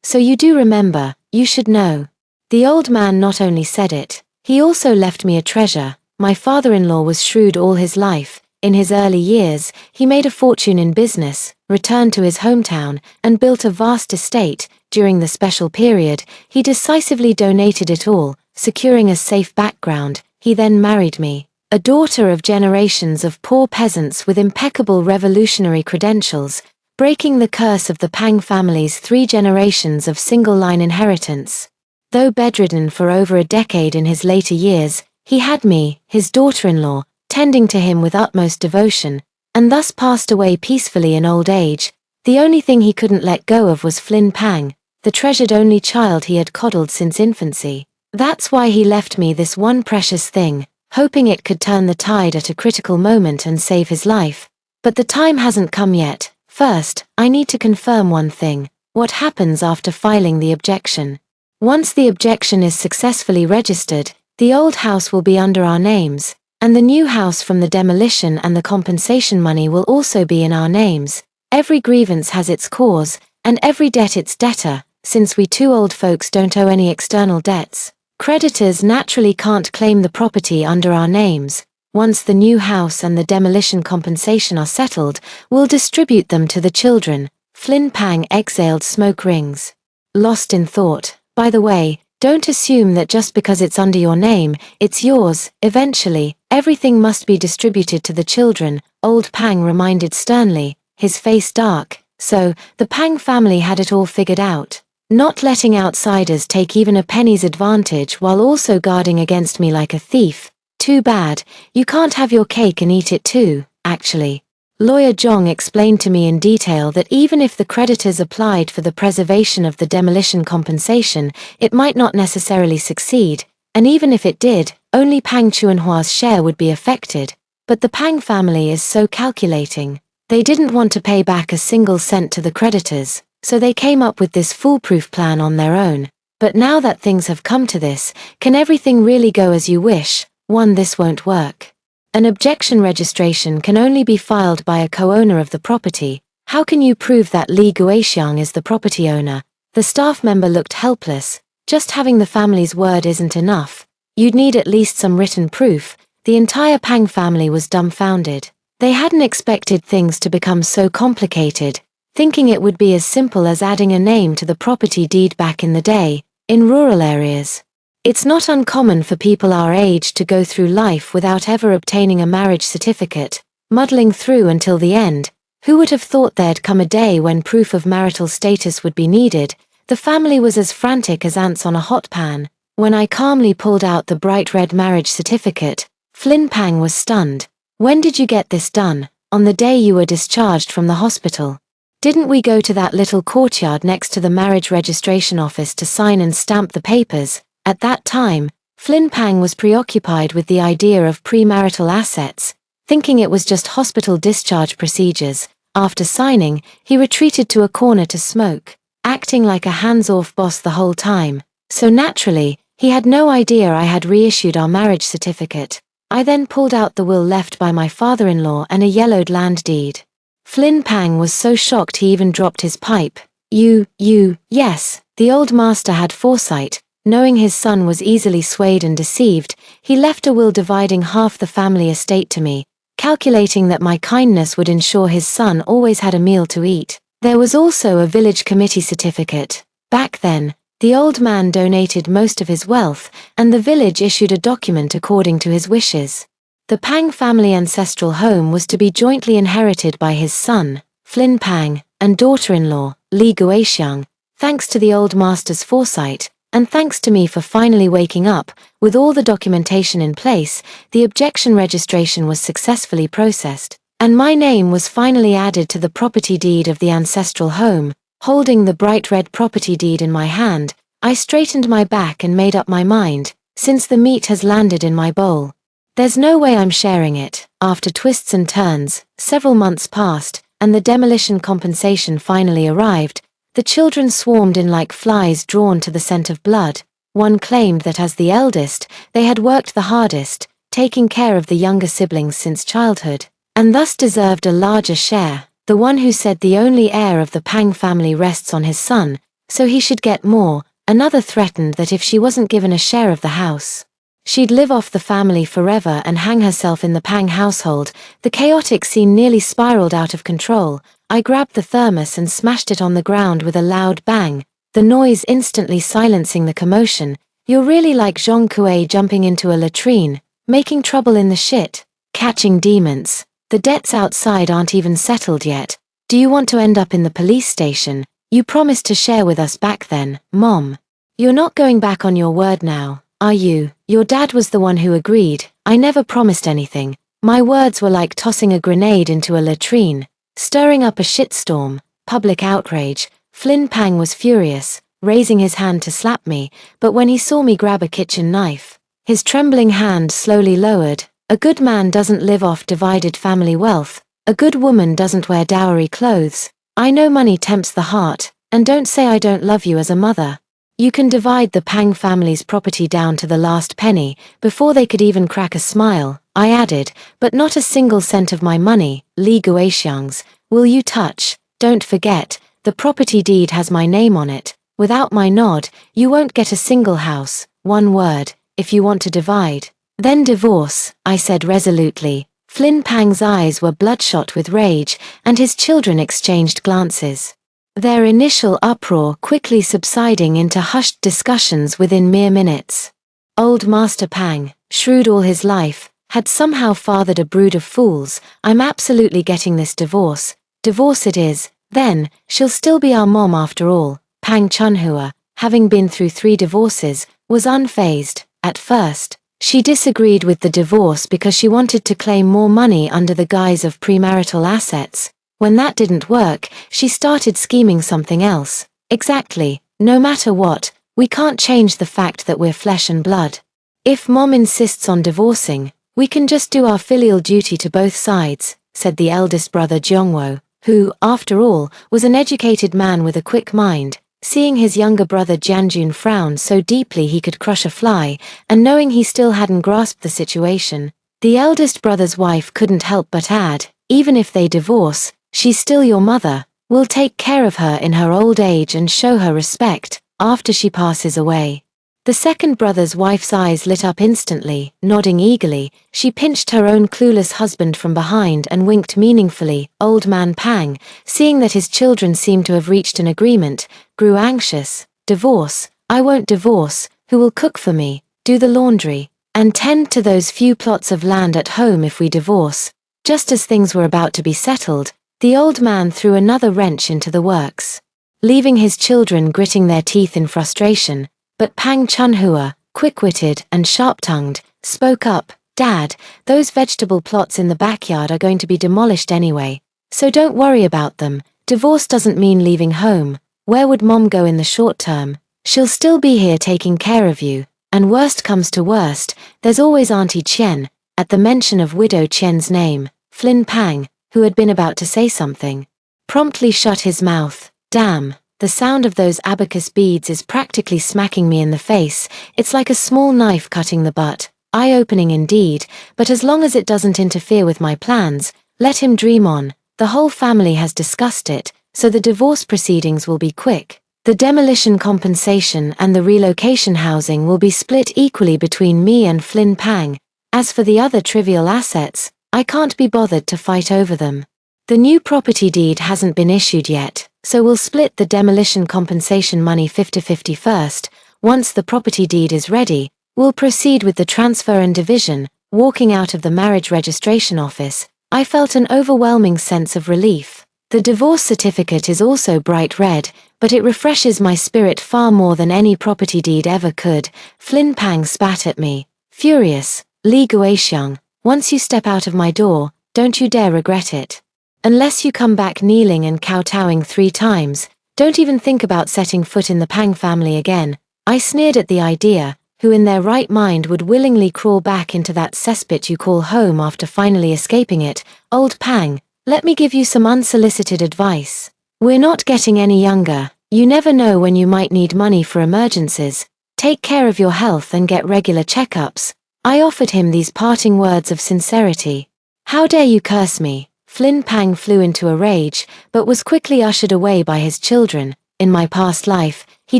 So you do remember. You should know." The old man not only said it, he also left me a treasure. My father-in-law was shrewd all his life. In his early years, he made a fortune in business, returned to his hometown, and built a vast estate. During the special period, he decisively donated it all, securing a safe background. He then married me, a daughter of generations of poor peasants with impeccable revolutionary credentials, breaking the curse of the Pang family's 3 generations of single-line inheritance. Though bedridden for over a decade in his later years, he had me, his daughter-in-law, tending to him with utmost devotion, and thus passed away peacefully in old age. The only thing he couldn't let go of was Flynn Pang, the treasured only child he had coddled since infancy. That's why he left me this one precious thing, hoping it could turn the tide at a critical moment and save his life. But the time hasn't come yet. First, I need to confirm one thing. What happens after filing the objection? Once the objection is successfully registered, the old house will be under our names, and the new house from the demolition and the compensation money will also be in our names. Every grievance has its cause, and every debt its debtor. Since we 2 old folks don't owe any external debts, creditors naturally can't claim the property under our names. Once the new house and the demolition compensation are settled, we'll distribute them to the children. Flynn Pang exhaled smoke rings. Lost in thought. By the way, don't assume that just because it's under your name, it's yours. Eventually, everything must be distributed to the children, old Pang reminded sternly, his face dark. So, the Pang family had it all figured out. Not letting outsiders take even a penny's advantage while also guarding against me like a thief. Too bad. You can't have your cake and eat it too, actually. Lawyer Zhong explained to me in detail that even if the creditors applied for the preservation of the demolition compensation, it might not necessarily succeed, and even if it did, only Pang Chuanhua's share would be affected. But the Pang family is so calculating. They didn't want to pay back a single cent to the creditors, so they came up with this foolproof plan on their own. But now that things have come to this, can everything really go as you wish? This won't work. An objection registration can only be filed by a co-owner of the property. How can you prove that Li Guixiang is the property owner? The staff member looked helpless. Just having the family's word isn't enough. You'd need at least some written proof. The entire Pang family was dumbfounded. They hadn't expected things to become so complicated, thinking it would be as simple as adding a name to the property deed back in the day, in rural areas. It's not uncommon for people our age to go through life without ever obtaining a marriage certificate, muddling through until the end. Who would have thought there'd come a day when proof of marital status would be needed? The family was as frantic as ants on a hot pan. When I calmly pulled out the bright red marriage certificate, Flynn Pang was stunned. "When did you get this done?" "On the day you were discharged from the hospital." "Didn't we go to that little courtyard next to the marriage registration office to sign and stamp the papers?" At that time, Flynn Pang was preoccupied with the idea of premarital assets, thinking it was just hospital discharge procedures. After signing, he retreated to a corner to smoke, acting like a hands-off boss the whole time. So naturally, he had no idea I had reissued our marriage certificate. I then pulled out the will left by my father-in-law and a yellowed land deed. Flynn Pang was so shocked he even dropped his pipe. Yes, the old master had foresight. Knowing his son was easily swayed and deceived, he left a will dividing half the family estate to me, calculating that my kindness would ensure his son always had a meal to eat. There was also a village committee certificate. Back then, The old man donated most of his wealth, and the village issued a document according to his wishes. The Pang family ancestral home was to be jointly inherited by his son, Flynn Pang, and daughter-in-law, Li Guixiang, thanks to the old master's foresight, and thanks to me for finally waking up. With all the documentation in place, the objection registration was successfully processed, and my name was finally added to the property deed of the ancestral home. Holding the bright red property deed in my hand, I straightened my back and made up my mind, since the meat has landed in my bowl. There's no way I'm sharing it. After twists and turns, several months passed, and the demolition compensation finally arrived. The children swarmed in like flies drawn to the scent of blood. One claimed that as the eldest, they had worked the hardest, taking care of the younger siblings since childhood, and thus deserved a larger share. The one who said the only heir of the Pang family rests on his son, so he should get more. Another threatened that if she wasn't given a share of the house, she'd live off the family forever and hang herself in the Pang household. The chaotic scene nearly spiraled out of control. I grabbed the thermos and smashed it on the ground with a loud bang, the noise instantly silencing the commotion. You're really like Zhong Kuei jumping into a latrine, making trouble in the shit, catching demons. The debts outside aren't even settled yet. Do you want to end up in the police station? You promised to share with us back then, Mom. You're not going back on your word now, are you? Your dad was the one who agreed. I never promised anything. My words were like tossing a grenade into a latrine, stirring up a shitstorm. Public outrage. Flynn Pang was furious, raising his hand to slap me, but when he saw me grab a kitchen knife, his trembling hand slowly lowered. A good man doesn't live off divided family wealth. A good woman doesn't wear dowry clothes. I know money tempts the heart, and don't say I don't love you as a mother. You can divide the Pang family's property down to the last penny. Before they could even crack a smile, I added, but not a single cent of my money. Li Guixiang's will you touch? Don't forget, the property deed has my name on it. Without my nod, you won't get a single house. One word, if you want to divide. Then divorce, I said resolutely. Flynn Pang's eyes were bloodshot with rage, and his children exchanged glances, their initial uproar quickly subsiding into hushed discussions within mere minutes. Old Master Pang, shrewd all his life, had somehow fathered a brood of fools. I'm absolutely getting this divorce. Divorce it is, then. She'll still be our mom after all. Pang Chunhua, having been through 3 divorces, was unfazed. At first, she disagreed with the divorce because she wanted to claim more money under the guise of premarital assets. When that didn't work, she started scheming something else. Exactly, no matter what, we can't change the fact that we're flesh and blood. If Mom insists on divorcing, we can just do our filial duty to both sides, said the eldest brother Jiongwo, who, after all, was an educated man with a quick mind. Seeing his younger brother Jianjun frown so deeply he could crush a fly, and knowing he still hadn't grasped the situation, the eldest brother's wife couldn't help but add, even if they divorce, she's still your mother. We'll take care of her in her old age and show her respect after she passes away. The second brother's wife's eyes lit up instantly. Nodding eagerly, she pinched her own clueless husband from behind and winked meaningfully. Old man Pang, seeing that his children seemed to have reached an agreement, grew anxious. Divorce? I won't divorce. Who will cook for me, do the laundry, and tend to those few plots of land at home if we divorce? Just as things were about to be settled, the old man threw another wrench into the works, leaving his children gritting their teeth in frustration. But Pang Chunhua, quick-witted and sharp-tongued, spoke up. Dad, those vegetable plots in the backyard are going to be demolished anyway, so don't worry about them. Divorce doesn't mean leaving home. Where would Mom go in the short term? She'll still be here taking care of you, and worst comes to worst, there's always Auntie Qian. At the mention of Widow Qian's name, Flynn Pang, who had been about to say something, promptly shut his mouth. Damn. The sound of those abacus beads is practically smacking me in the face. It's like a small knife cutting the butt. Eye-opening indeed, but as long as it doesn't interfere with my plans, let him dream on. The whole family has discussed it, so the divorce proceedings will be quick. The demolition compensation and the relocation housing will be split equally between me and Flynn Pang. As for the other trivial assets, I can't be bothered to fight over them. The new property deed hasn't been issued yet, so we'll split the demolition compensation money 50-50 first. Once the property deed is ready, we'll proceed with the transfer and division." Walking out of the marriage registration office, I felt an overwhelming sense of relief. The divorce certificate is also bright red, but it refreshes my spirit far more than any property deed ever could. Flynn Pang spat at me. Furious. "Li Guoxiang, once you step out of my door, don't you dare regret it. Unless you come back kneeling and kowtowing 3 times, don't even think about setting foot in the Pang family again." I sneered at the idea. Who in their right mind would willingly crawl back into that cesspit you call home after finally escaping it? "Old Pang, let me give you some unsolicited advice. We're not getting any younger. You never know when you might need money for emergencies. Take care of your health and get regular checkups." I offered him these parting words of sincerity. "How dare you curse me?" Flynn Pang flew into a rage, but was quickly ushered away by his children. In my past life, he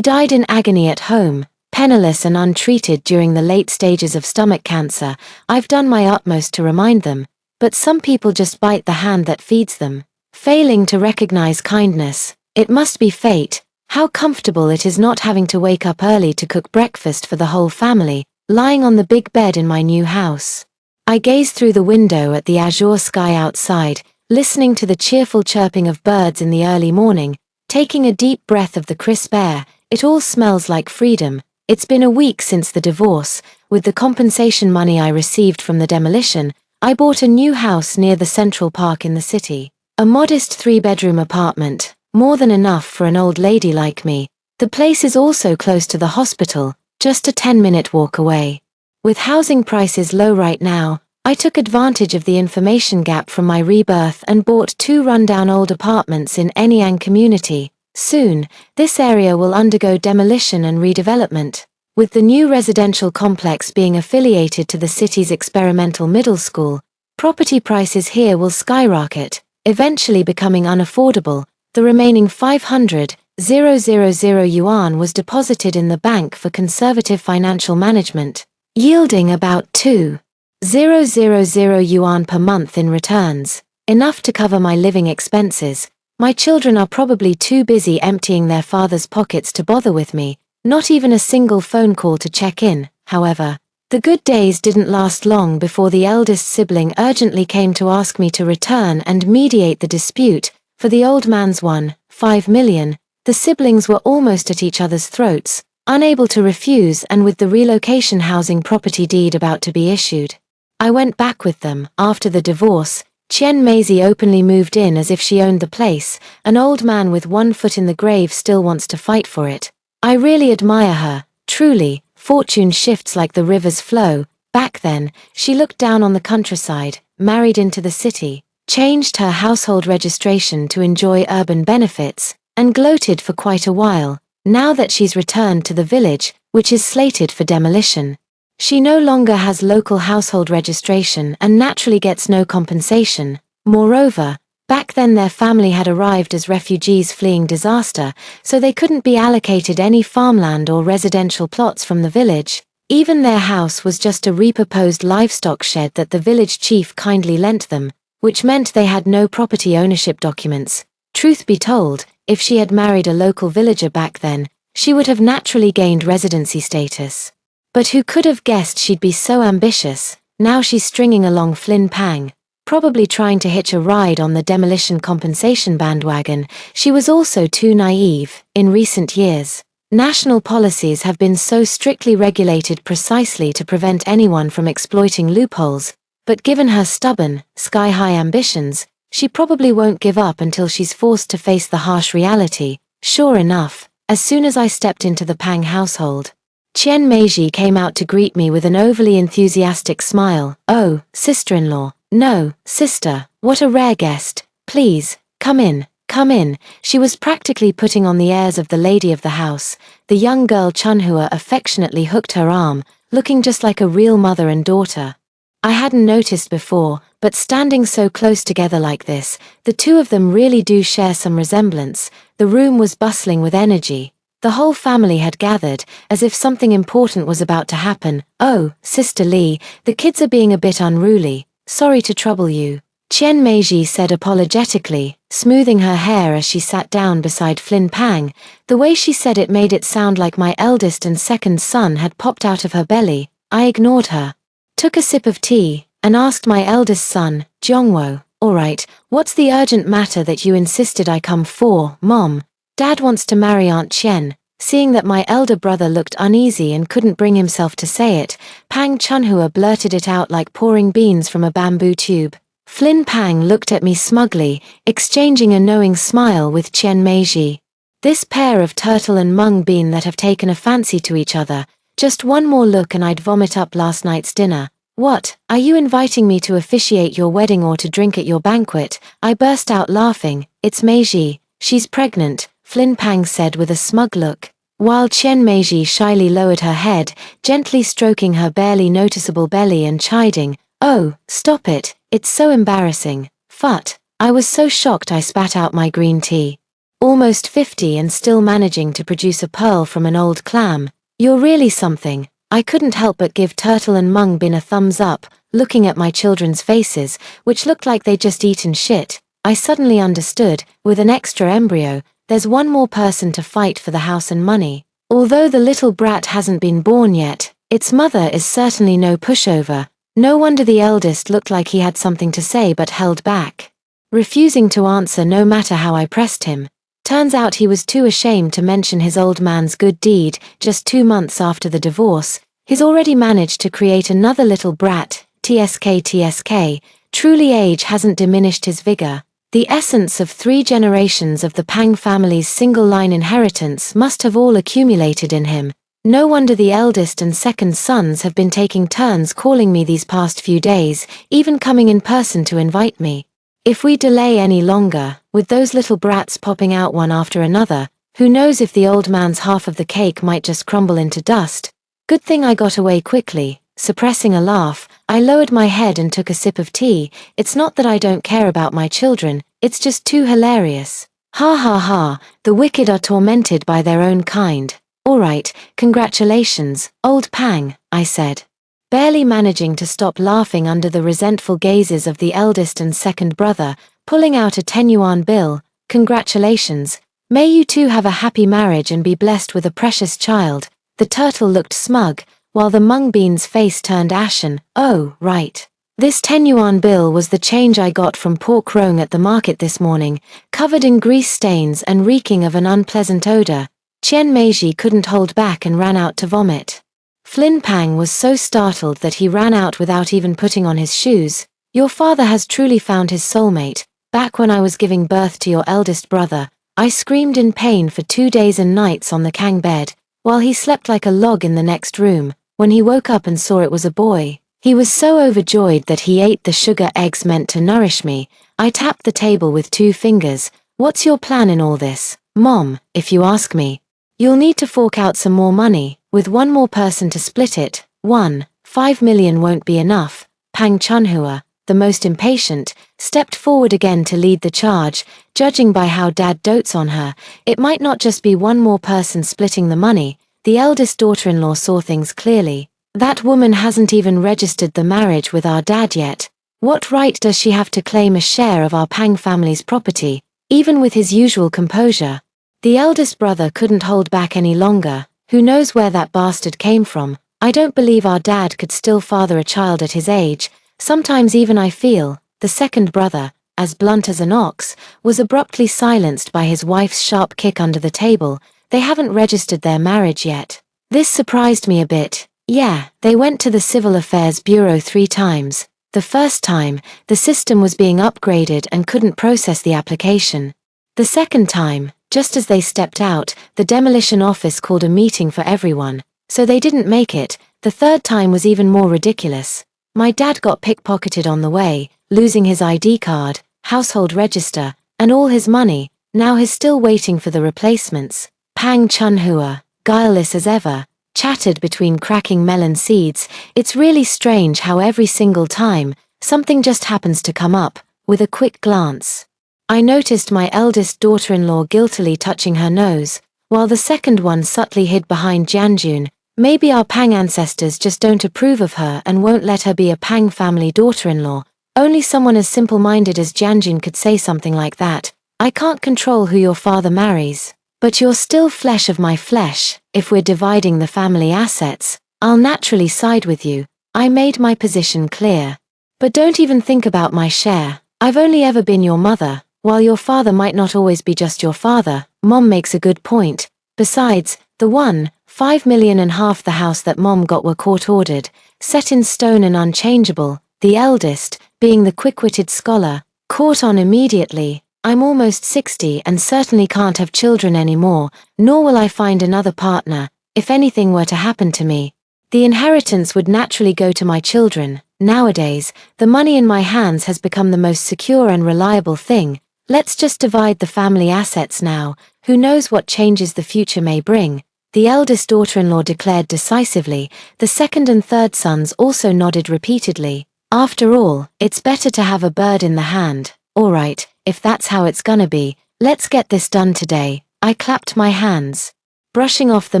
died in agony at home, penniless and untreated during the late stages of stomach cancer. I've done my utmost to remind them, but some people just bite the hand that feeds them, failing to recognize kindness. It must be fate. How comfortable it is not having to wake up early to cook breakfast for the whole family, lying on the big bed in my new house. I gaze through the window at the azure sky outside, listening to the cheerful chirping of birds in the early morning, taking a deep breath of the crisp air. It all smells like freedom. It's been a week since the divorce. With the compensation money I received from the demolition, I bought a new house near the Central Park in the city. A modest 3-bedroom apartment, more than enough for an old lady like me. The place is also close to the hospital, just a 10-minute walk away. With housing prices low right now, I took advantage of the information gap from my rebirth and bought 2 rundown old apartments in Anyang community. Soon, this area will undergo demolition and redevelopment. With the new residential complex being affiliated to the city's experimental middle school, property prices here will skyrocket, eventually becoming unaffordable. The remaining 500,000 yuan was deposited in the bank for conservative financial management, yielding about 2,000 yuan per month in returns, enough to cover my living expenses. My children are probably too busy emptying their father's pockets to bother with me, not even a single phone call to check in. However, the good days didn't last long before the eldest sibling urgently came to ask me to return and mediate the dispute. For the old man's 1.5 million, the siblings were almost at each other's throats, unable to refuse, and with the relocation housing property deed about to be issued, I went back with them. After the divorce, Qian Meizi openly moved in as if she owned the place. An old man with 1 foot in the grave still wants to fight for it. I really admire her. Truly, fortune shifts like the river's flow. Back then, she looked down on the countryside, married into the city, changed her household registration to enjoy urban benefits, and gloated for quite a while. Now that she's returned to the village, which is slated for demolition, she no longer has local household registration and naturally gets no compensation. Moreover, back then their family had arrived as refugees fleeing disaster, so they couldn't be allocated any farmland or residential plots from the village. Even their house was just a repurposed livestock shed that the village chief kindly lent them, which meant they had no property ownership documents. Truth be told, if she had married a local villager back then, she would have naturally gained residency status. But who could have guessed she'd be so ambitious? Now she's stringing along Flynn Pang, probably trying to hitch a ride on the demolition compensation bandwagon. She was also too naive. In recent years, national policies have been so strictly regulated precisely to prevent anyone from exploiting loopholes, but given her stubborn, sky-high ambitions, she probably won't give up until she's forced to face the harsh reality. Sure enough, as soon as I stepped into the Pang household, Qian Meiji came out to greet me with an overly enthusiastic smile. "Oh, sister-in-law. No, sister, what a rare guest. Please, come in, come in." She was practically putting on the airs of the lady of the house. The young girl Chunhua affectionately hooked her arm, looking just like a real mother and daughter. I hadn't noticed before, but standing so close together like this, the two of them really do share some resemblance. The room was bustling with energy. The whole family had gathered, as if something important was about to happen. "Oh, Sister Lee, the kids are being a bit unruly. Sorry to trouble you." Chen Meiji said apologetically, smoothing her hair as she sat down beside Flynn Pang. The way she said it made it sound like my eldest and second son had popped out of her belly. I ignored her, took a sip of tea, and asked my eldest son, Jongwo, "Alright, what's the urgent matter that you insisted I come for, Mom?" "Dad wants to marry Aunt Chen." Seeing that my elder brother looked uneasy and couldn't bring himself to say it, Pang Chunhua blurted it out like pouring beans from a bamboo tube. Flynn Pang looked at me smugly, exchanging a knowing smile with Chen Meiji. This pair of turtle and mung bean that have taken a fancy to each other. Just one more look and I'd vomit up last night's dinner. "What, are you inviting me to officiate your wedding or to drink at your banquet?" I burst out laughing. "It's Meiji, she's pregnant," Flynn Pang said with a smug look, while Chen Meiji shyly lowered her head, gently stroking her barely noticeable belly and chiding, "Oh, stop it, it's so embarrassing." Phut. I was so shocked I spat out my green tea. Almost 50 and still managing to produce a pearl from an old clam. You're really something. I couldn't help but give Turtle and Mung Bin a thumbs up, looking at my children's faces, which looked like they'd just eaten shit. I suddenly understood, with an extra embryo, there's one more person to fight for the house and money. Although the little brat hasn't been born yet, its mother is certainly no pushover. No wonder the eldest looked like he had something to say but held back, refusing to answer no matter how I pressed him. Turns out he was too ashamed to mention his old man's good deed. Just 2 months after the divorce, he's already managed to create another little brat. TSK. Truly age hasn't diminished his vigor. The essence of 3 generations of the Pang family's single-line inheritance must have all accumulated in him. No wonder the eldest and second sons have been taking turns calling me these past few days, even coming in person to invite me. If we delay any longer, with those little brats popping out one after another, who knows if the old man's half of the cake might just crumble into dust. Good thing I got away quickly. Suppressing a laugh, I lowered my head and took a sip of tea. It's not that I don't care about my children, it's just too hilarious. Ha ha ha, the wicked are tormented by their own kind. "Alright, congratulations, old Pang," I said, barely managing to stop laughing under the resentful gazes of the eldest and second brother, pulling out a 10-yuan bill. "Congratulations. May you two have a happy marriage and be blessed with a precious child." The turtle looked smug, while the mung bean's face turned ashen. "Oh, right. This 10-yuan bill was the change I got from pork rong at the market this morning, covered in grease stains and reeking of an unpleasant odor." Chen Meiji couldn't hold back and ran out to vomit. Flynn Pang was so startled that he ran out without even putting on his shoes. "Your father has truly found his soulmate. Back when I was giving birth to your eldest brother, I screamed in pain for 2 days and nights on the Kang bed, while he slept like a log in the next room. When he woke up and saw it was a boy, he was so overjoyed that he ate the sugar eggs meant to nourish me." I tapped the table with 2 fingers. "What's your plan in all this, Mom, if you ask me? You'll need to fork out some more money, with one more person to split it. 5 million won't be enough." Pang Chunhua, the most impatient, stepped forward again to lead the charge. "Judging by how Dad dotes on her, it might not just be one more person splitting the money." The eldest daughter-in-law saw things clearly. "That woman hasn't even registered the marriage with our dad yet. What right does she have to claim a share of our Pang family's property?" Even with his usual composure, the eldest brother couldn't hold back any longer. "Who knows where that bastard came from? I don't believe our dad could still father a child at his age. Sometimes even I feel." The second brother, as blunt as an ox, was abruptly silenced by his wife's sharp kick under the table. "They haven't registered their marriage yet." This surprised me a bit. Yeah, they went to the Civil Affairs Bureau 3 times. The first time, the system was being upgraded and couldn't process the application. The second time, just as they stepped out, the demolition office called a meeting for everyone, so they didn't make it. The third time was even more ridiculous. My dad got pickpocketed on the way, losing his ID card, household register, and all his money. Now he's still waiting for the replacements. Pang Chunhua, guileless as ever, chattered between cracking melon seeds. "It's really strange how every single time, something just happens to come up." With a quick glance, I noticed my eldest daughter-in-law guiltily touching her nose, while the second one subtly hid behind Jianjun. Maybe our Pang ancestors just don't approve of her and won't let her be a Pang family daughter-in-law. Only someone as simple-minded as Jianjun could say something like that. I can't control who your father marries. But you're still flesh of my flesh. If we're dividing the family assets, I'll naturally side with you. I made my position clear. But don't even think about my share. I've only ever been your mother. While your father might not always be just your father, Mom makes a good point. Besides, the 1.5 million and half the house that Mom got were court-ordered, set in stone and unchangeable, the eldest, being the quick-witted scholar, caught on immediately. I'm almost 60 and certainly can't have children anymore, nor will I find another partner. If anything were to happen to me, the inheritance would naturally go to my children. Nowadays, the money in my hands has become the most secure and reliable thing. Let's just divide the family assets now. Who knows what changes the future may bring? The eldest daughter-in-law declared decisively. The second and third sons also nodded repeatedly. After all, it's better to have a bird in the hand. All right, if that's how it's gonna be, let's get this done today. I clapped my hands, brushing off the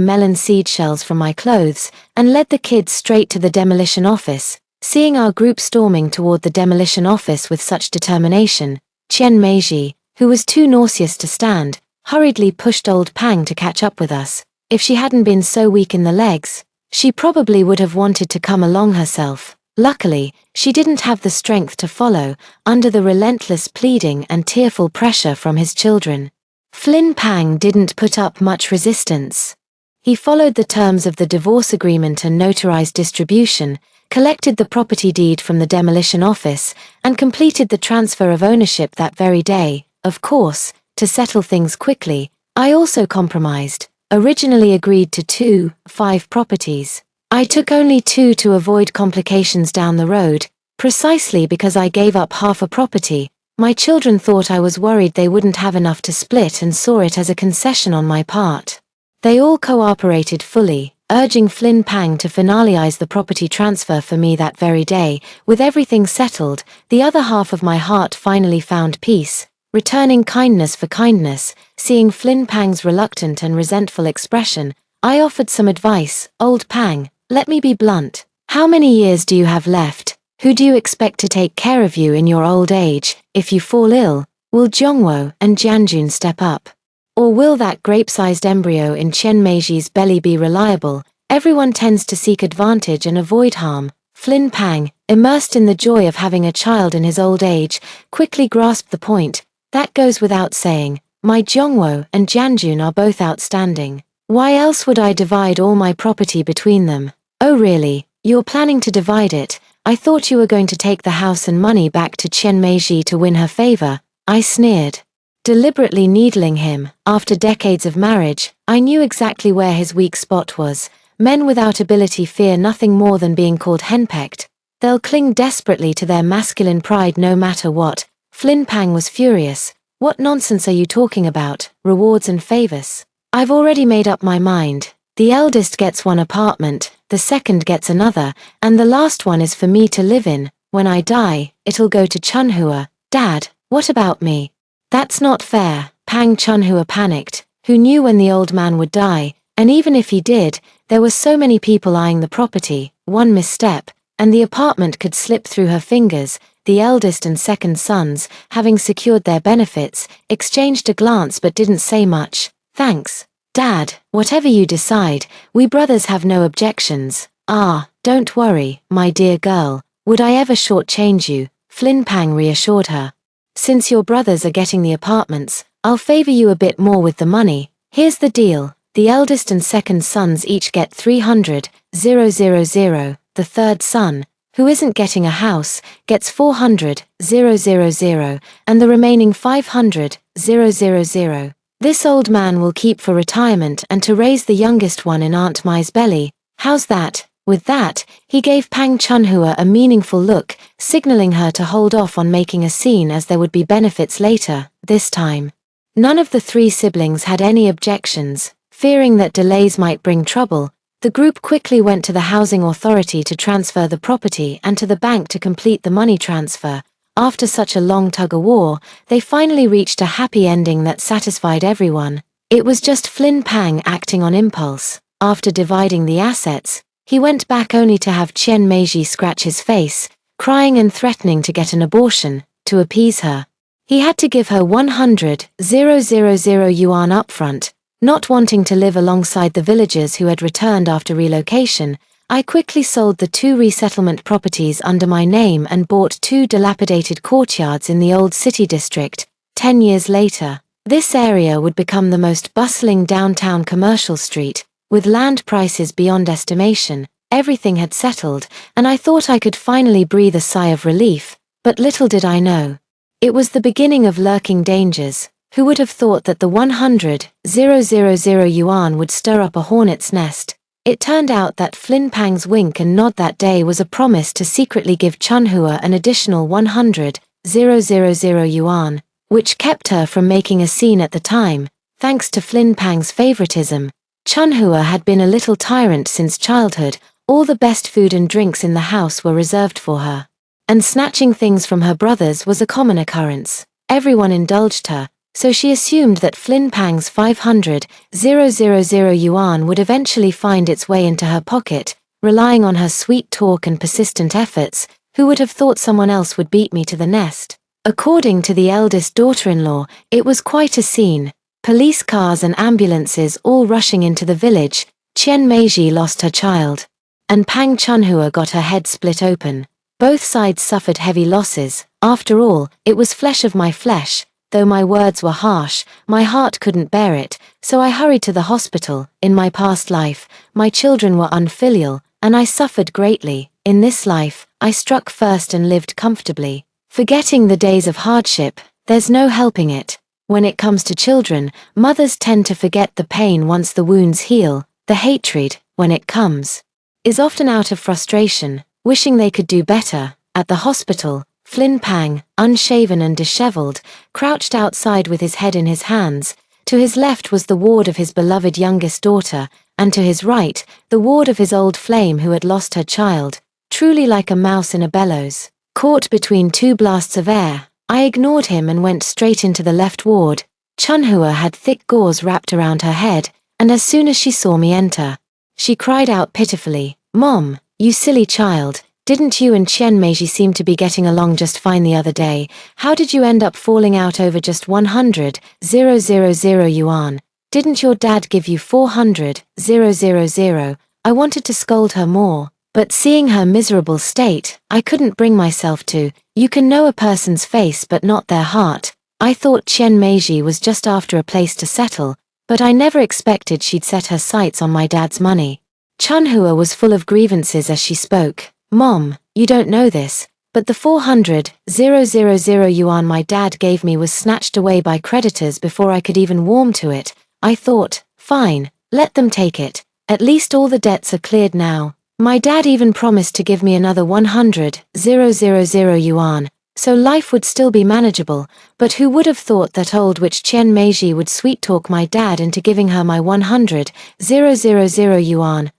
melon seed shells from my clothes, and led the kids straight to the demolition office. Seeing our group storming toward the demolition office with such determination, Qian Meiji, who was too nauseous to stand, hurriedly pushed old Pang to catch up with us. If she hadn't been so weak in the legs, she probably would have wanted to come along herself. Luckily, she didn't have the strength to follow, under the relentless pleading and tearful pressure from his children. Flynn Pang didn't put up much resistance. He followed the terms of the divorce agreement and notarized distribution, collected the property deed from the demolition office, and completed the transfer of ownership that very day. Of course, to settle things quickly, I also compromised, originally agreed to 5 properties. I took only 2 to avoid complications down the road, precisely because I gave up half a property. My children thought I was worried they wouldn't have enough to split and saw it as a concession on my part. They all cooperated fully, urging Flynn Pang to finalize the property transfer for me that very day. With everything settled, the other half of my heart finally found peace, returning kindness for kindness. Seeing Flynn Pang's reluctant and resentful expression, I offered some advice. Old Pang, let me be blunt. How many years do you have left? Who do you expect to take care of you in your old age? If you fall ill, will Zhongwo and Jianjun step up? Or will that grape-sized embryo in Qian Meiji's belly be reliable? Everyone tends to seek advantage and avoid harm. Flynn Pang, immersed in the joy of having a child in his old age, quickly grasped the point. That goes without saying. My Zhongwo and Jianjun are both outstanding. Why else would I divide all my property between them? Oh really? You're planning to divide it? I thought you were going to take the house and money back to Qian Meiji to win her favor. I sneered, deliberately needling him. After decades of marriage, I knew exactly where his weak spot was. Men without ability fear nothing more than being called henpecked. They'll cling desperately to their masculine pride no matter what. Flynn Pang was furious. What nonsense are you talking about? Rewards and favors? I've already made up my mind. The eldest gets one apartment, the second gets another, and the last one is for me to live in. When I die, it'll go to Chunhua. Dad, what about me? That's not fair. Pang Chunhua panicked, who knew when the old man would die, and even if he did, there were so many people eyeing the property. One misstep, and the apartment could slip through her fingers. The eldest and second sons, having secured their benefits, exchanged a glance but didn't say much. Thanks, Dad, whatever you decide, we brothers have no objections. Ah, don't worry, my dear girl, would I ever shortchange you? Flynn Pang reassured her. Since your brothers are getting the apartments, I'll favor you a bit more with the money. Here's the deal, the eldest and second sons each get 300,000. The third son, who isn't getting a house, gets 400,000, and the remaining 500,000. This old man will keep for retirement and to raise the youngest one in Aunt Mai's belly. How's that? With that, he gave Pang Chunhua a meaningful look, signaling her to hold off on making a scene as there would be benefits later. This time, none of the 3 siblings had any objections. Fearing that delays might bring trouble, the group quickly went to the housing authority to transfer the property and to the bank to complete the money transfer. After such a long tug-of-war, they finally reached a happy ending that satisfied everyone. It was just Flynn Pang acting on impulse. After dividing the assets, he went back only to have Qian Meiji scratch his face, crying and threatening to get an abortion, to appease her. He had to give her 100,000 yuan upfront. Not wanting to live alongside the villagers who had returned after relocation, I quickly sold the 2 resettlement properties under my name and bought 2 dilapidated courtyards in the old city district. 10 years later, this area would become the most bustling downtown commercial street, with land prices beyond estimation. Everything had settled, and I thought I could finally breathe a sigh of relief, but little did I know. It was the beginning of lurking dangers. Who would have thought that the 100,000 yuan would stir up a hornet's nest? It turned out that Flynn Pang's wink and nod that day was a promise to secretly give Chunhua an additional 100,000 yuan, which kept her from making a scene at the time. Thanks to Flynn Pang's favoritism, Chunhua had been a little tyrant since childhood. All the best food and drinks in the house were reserved for her, and snatching things from her brothers was a common occurrence. Everyone indulged her, so she assumed that Flynn Pang's 500,000 yuan would eventually find its way into her pocket. Relying on her sweet talk and persistent efforts, who would have thought someone else would beat me to the nest? According to the eldest daughter-in-law, it was quite a scene. Police cars and ambulances all rushing into the village. Qian Meiji lost her child, and Pang Chunhua got her head split open. Both sides suffered heavy losses. After all, it was flesh of my flesh. Though my words were harsh, my heart couldn't bear it, so I hurried to the hospital. In my past life, my children were unfilial, and I suffered greatly. In this life, I struck first and lived comfortably. Forgetting the days of hardship, there's no helping it. When it comes to children, mothers tend to forget the pain once the wounds heal. The hatred, when it comes, is often out of frustration, wishing they could do better. At the hospital, Flynn Pang, unshaven and disheveled, crouched outside with his head in his hands. To his left was the ward of his beloved youngest daughter, and to his right, the ward of his old flame who had lost her child. Truly like a mouse in a bellows, caught between 2 blasts of air. I ignored him and went straight into the left ward. Chunhua had thick gauze wrapped around her head, and as soon as she saw me enter, she cried out pitifully, "Mom, you silly child. Didn't you and Qian Meiji seem to be getting along just fine the other day? How did you end up falling out over just 100,000 yuan? Didn't your dad give you 400,000? I wanted to scold her more, but seeing her miserable state, I couldn't bring myself to. You can know a person's face but not their heart. I thought Qian Meiji was just after a place to settle, but I never expected she'd set her sights on my dad's money." Chunhua was full of grievances as she spoke. "Mom, you don't know this, but the 400,000 yuan my dad gave me was snatched away by creditors before I could even warm to it. I thought, fine, let them take it. At least all the debts are cleared now. My dad even promised to give me another 100,000 yuan, so life would still be manageable, but who would have thought that old witch Qian Meiji would sweet-talk my dad into giving her my 100,000 yuan?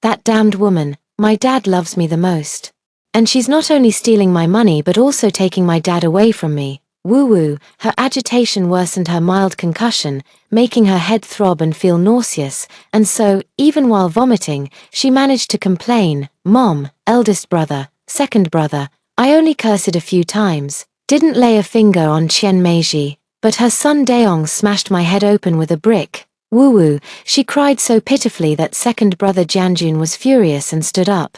That damned woman. My dad loves me the most. And she's not only stealing my money but also taking my dad away from me." Woo-woo, her agitation worsened her mild concussion, making her head throb and feel nauseous, and so, even while vomiting, she managed to complain, "Mom, eldest brother, second brother, I only cursed a few times, didn't lay a finger on Qian Meiji, but her son Daong smashed my head open with a brick." Woo-woo, she cried so pitifully that second brother Jianjun was furious and stood up,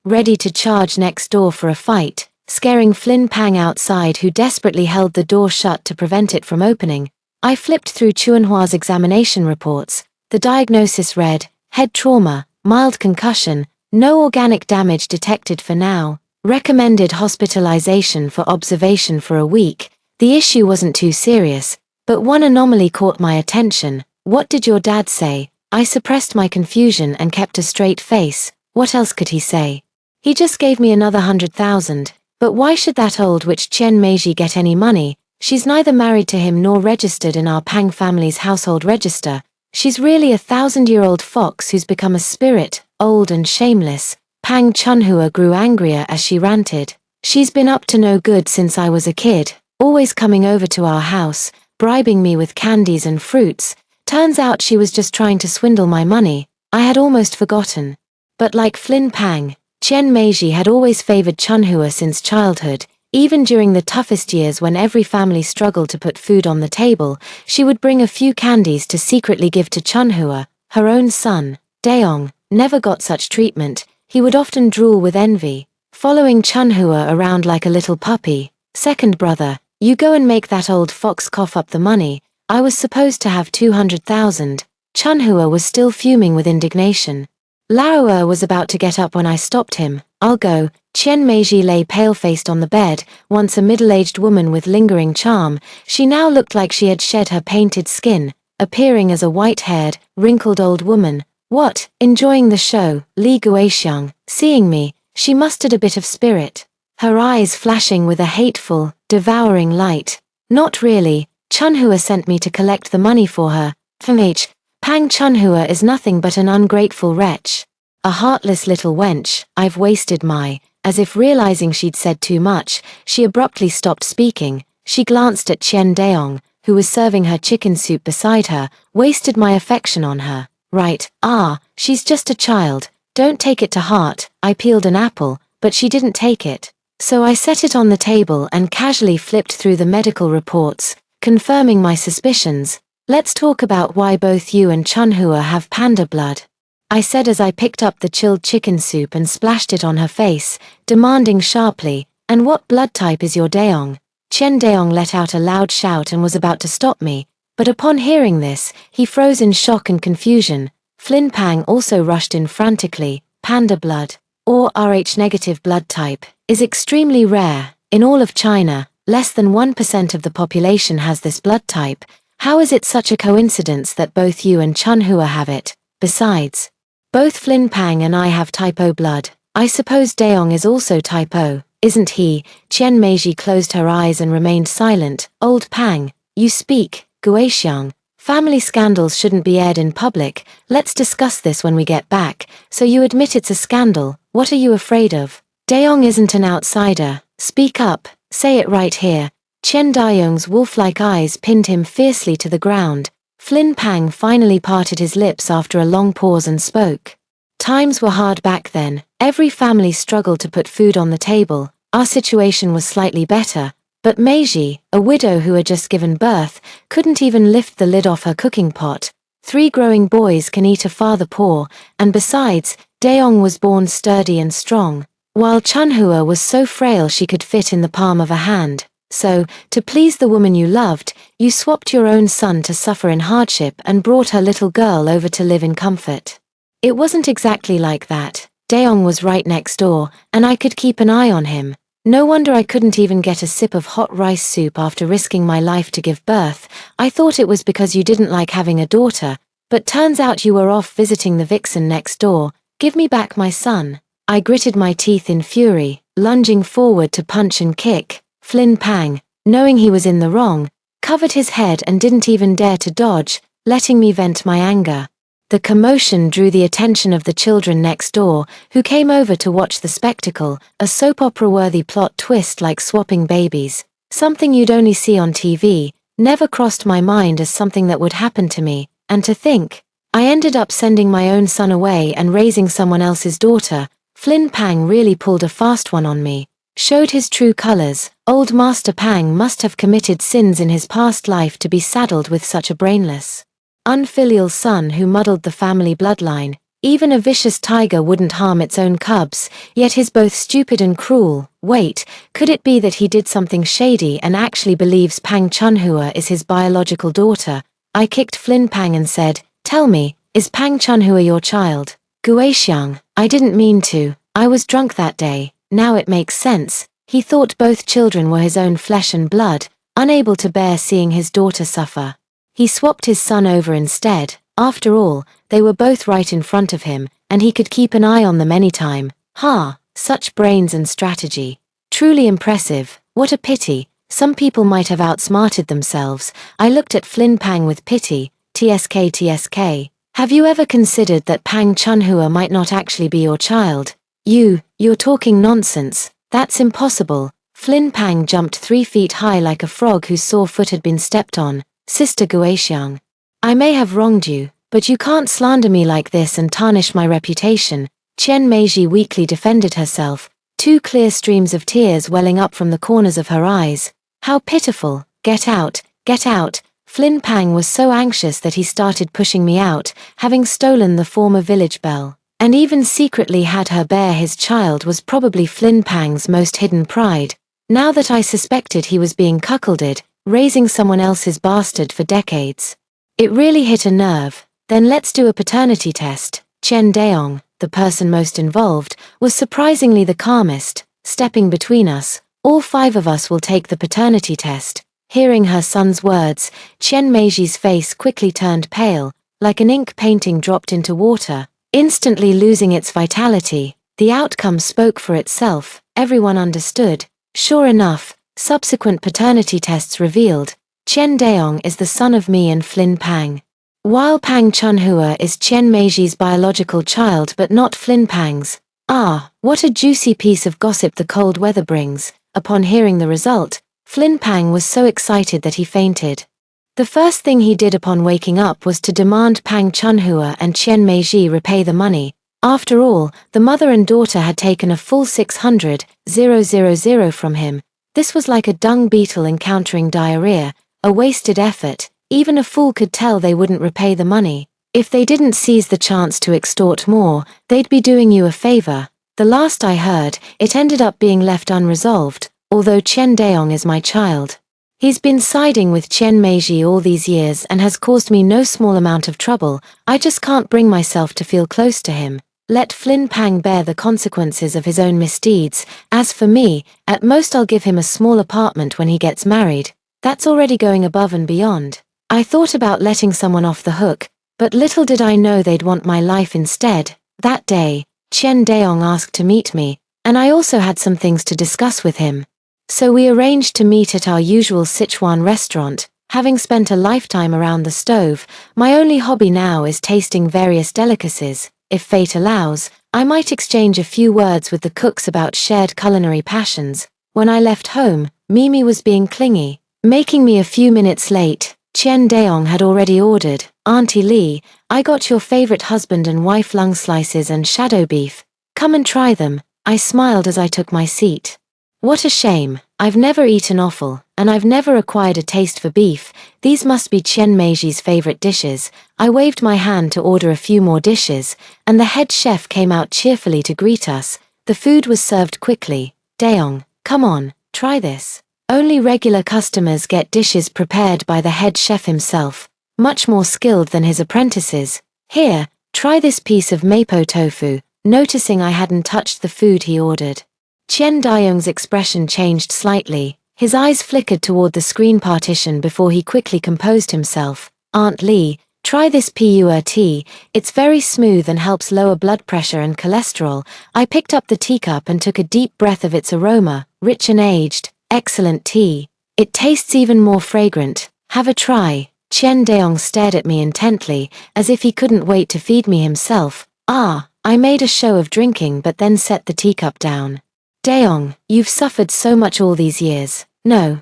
ready to charge next door for a fight, scaring Flynn Pang outside, who desperately held the door shut to prevent it from opening. I flipped through Chunhua's examination reports. The diagnosis read, head trauma, mild concussion, no organic damage detected for now, recommended hospitalization for observation for a week. The issue wasn't too serious, but one anomaly caught my attention. "What did your dad say?" I suppressed my confusion and kept a straight face. What else could he say? "He just gave me another 100,000, but why should that old witch Qian Meiji get any money? She's neither married to him nor registered in our Pang family's household register. She's really a 1,000-year-old fox who's become a spirit, old and shameless." Pang Chunhua grew angrier as she ranted. "She's been up to no good since I was a kid, always coming over to our house, bribing me with candies and fruits. Turns out she was just trying to swindle my money. I had almost forgotten. But like Flynn Pang, Chen Meiji had always favored Chunhua since childhood. Even during the toughest years when every family struggled to put food on the table, she would bring a few candies to secretly give to Chunhua. Her own son, Daeong, never got such treatment. He would often drool with envy, following Chunhua around like a little puppy. Second brother, you go and make that old fox cough up the money. I was supposed to have 200,000. Chunhua was still fuming with indignation. Laoer was about to get up when I stopped him. I'll go. Chen Meiji lay pale-faced on the bed, once a middle-aged woman with lingering charm. She now looked like she had shed her painted skin, appearing as a white-haired, wrinkled old woman. What? Enjoying the show? Li Guixiang. Seeing me, she mustered a bit of spirit, her eyes flashing with a hateful, devouring light. Not really. Chunhua sent me to collect the money for her. Pang Chunhua is nothing but an ungrateful wretch. A heartless little wench. I've wasted my... As if realizing she'd said too much, she abruptly stopped speaking. She glanced at Chen Daeong, who was serving her chicken soup beside her. Wasted my affection on her. Right, she's just a child. Don't take it to heart. I peeled an apple, but she didn't take it. So I set it on the table and casually flipped through the medical reports, confirming my suspicions. Let's talk about why both you and Chunhua have panda blood, I said as I picked up the chilled chicken soup and splashed it on her face, demanding sharply, and what blood type is your Daeong? Chen Daeong let out a loud shout and was about to stop me, but upon hearing this, he froze in shock and confusion. Flynn Pang also rushed in frantically. Panda blood, or Rh-negative blood type, is extremely rare. In all of China, less than 1% of the population has this blood type. How is it such a coincidence that both you and Chunhua have it? Besides, both Flynn Pang and I have type O blood. I suppose Daeong is also type O, isn't he? Chen Meiji closed her eyes and remained silent. Old Pang, you speak. Guixiang, family scandals shouldn't be aired in public. Let's discuss this when we get back. So you admit it's a scandal. What are you afraid of? Daeong isn't an outsider. Speak up. Say it right here. Chen Daeong's wolf-like eyes pinned him fiercely to the ground. Flynn Pang finally parted his lips after a long pause and spoke. Times were hard back then. Every family struggled to put food on the table. Our situation was slightly better, but Meiji, a widow who had just given birth, couldn't even lift the lid off her cooking pot. 3 growing boys can eat a father poor, and besides, Daeong was born sturdy and strong, while Chunhua was so frail she could fit in the palm of a hand. So, to please the woman you loved, you swapped your own son to suffer in hardship and brought her little girl over to live in comfort. It wasn't exactly like that. Daeong was right next door, and I could keep an eye on him. No wonder I couldn't even get a sip of hot rice soup after risking my life to give birth. I thought it was because you didn't like having a daughter, but turns out you were off visiting the vixen next door. Give me back my son. I gritted my teeth in fury, lunging forward to punch and kick. Flynn Pang, knowing he was in the wrong, covered his head and didn't even dare to dodge, letting me vent my anger. The commotion drew the attention of the children next door, who came over to watch the spectacle, a soap opera-worthy plot twist like swapping babies. Something you'd only see on TV, never crossed my mind as something that would happen to me, and to think, I ended up sending my own son away and raising someone else's daughter. Flynn Pang really pulled a fast one on me. Showed his true colors. Old Master Pang must have committed sins in his past life to be saddled with such a brainless, unfilial son who muddled the family bloodline. Even a vicious tiger wouldn't harm its own cubs, yet he's both stupid and cruel. Wait, could it be that he did something shady and actually believes Pang Chunhua is his biological daughter? I kicked Flynn Pang and said, "Tell me, is Pang Chunhua your child?" Guixiang, I didn't mean to. I was drunk that day. Now it makes sense. He thought both children were his own flesh and blood, unable to bear seeing his daughter suffer. He swapped his son over instead. After all, they were both right in front of him, and he could keep an eye on them anytime. Such brains and strategy. Truly impressive. What a pity. Some people might have outsmarted themselves. I looked at Flynn Pang with pity. TSK. Have you ever considered that Pang Chunhua might not actually be your child? You're talking nonsense. That's impossible. Flynn Pang jumped 3 feet high like a frog whose sore foot had been stepped on. Sister Guixiang, I may have wronged you, but you can't slander me like this and tarnish my reputation. Chen Meiji weakly defended herself, two clear streams of tears welling up from the corners of her eyes. How pitiful! Get out, get out! Flynn Pang was so anxious that he started pushing me out, having stolen the former village belle, and even secretly had her bear his child was probably Flynn Pang's most hidden pride. Now that I suspected he was being cuckolded, raising someone else's bastard for decades. It really hit a nerve. Then let's do a paternity test. Chen Daong, the person most involved, was surprisingly the calmest, stepping between us. All five of us will take the paternity test. Hearing her son's words, Chen Meiji's face quickly turned pale, like an ink painting dropped into water, instantly losing its vitality. The outcome spoke for itself, everyone understood. Sure enough, subsequent paternity tests revealed, Chen Daong is the son of me and Flynn Pang. While Pang Chunhua is Chen Meiji's biological child but not Flynn Pang's. Ah, what a juicy piece of gossip the cold weather brings. Upon hearing the result, Flynn Pang was so excited that he fainted. The first thing he did upon waking up was to demand Pang Chunhua and Chen Meiji repay the money. After all, the mother and daughter had taken a full 600,000 from him. This was like a dung beetle encountering diarrhea, a wasted effort. Even a fool could tell they wouldn't repay the money. If they didn't seize the chance to extort more, they'd be doing you a favor. The last I heard, it ended up being left unresolved, although Chen Daong is my child. He's been siding with Chen Meiji all these years and has caused me no small amount of trouble. I just can't bring myself to feel close to him. Let Flynn Pang bear the consequences of his own misdeeds. As for me, at most I'll give him a small apartment when he gets married. That's already going above and beyond. I thought about letting someone off the hook, but little did I know they'd want my life instead. That day, Chen Daong asked to meet me, and I also had some things to discuss with him. So we arranged to meet at our usual Sichuan restaurant. Having spent a lifetime around the stove, my only hobby now is tasting various delicacies. If fate allows, I might exchange a few words with the cooks about shared culinary passions. When I left home, Mimi was being clingy, making me a few minutes late. Chen Daong had already ordered. Auntie Lee, I got your favorite husband and wife lung slices and shadow beef. Come and try them. I smiled as I took my seat. What a shame. I've never eaten offal, and I've never acquired a taste for beef. These must be Chen Meiji's favorite dishes. I waved my hand to order a few more dishes, and the head chef came out cheerfully to greet us. The food was served quickly. Daong, come on, try this. Only regular customers get dishes prepared by the head chef himself, much more skilled than his apprentices. Here, try this piece of mapo tofu. Noticing I hadn't touched the food he ordered, Chen Daong's expression changed slightly. His eyes flickered toward the screen partition before he quickly composed himself. Aunt Lee, try this tea. It's very smooth and helps lower blood pressure and cholesterol. I picked up the teacup and took a deep breath of its aroma, rich and aged. Excellent tea. It tastes even more fragrant. Have a try. Chen Daong stared at me intently, as if he couldn't wait to feed me himself. I made a show of drinking but then set the teacup down. Daong, you've suffered so much all these years. No,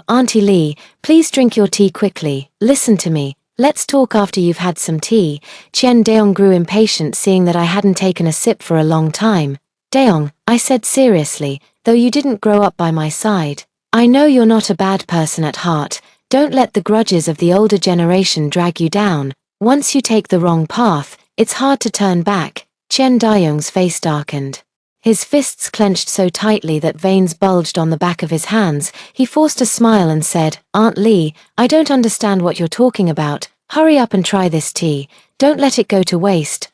Auntie Lee, please drink your tea quickly. Listen to me. Let's talk after you've had some tea. Chen Daong grew impatient seeing that I hadn't taken a sip for a long time. Daong, I said seriously, though you didn't grow up by my side. I know you're not a bad person at heart. Don't let the grudges of the older generation drag you down. Once you take the wrong path, it's hard to turn back. Chen Daong's face darkened. His fists clenched so tightly that veins bulged on the back of his hands. He forced a smile and said, Aunt Lee, I don't understand what you're talking about. Hurry up and try this tea. Don't let it go to waste.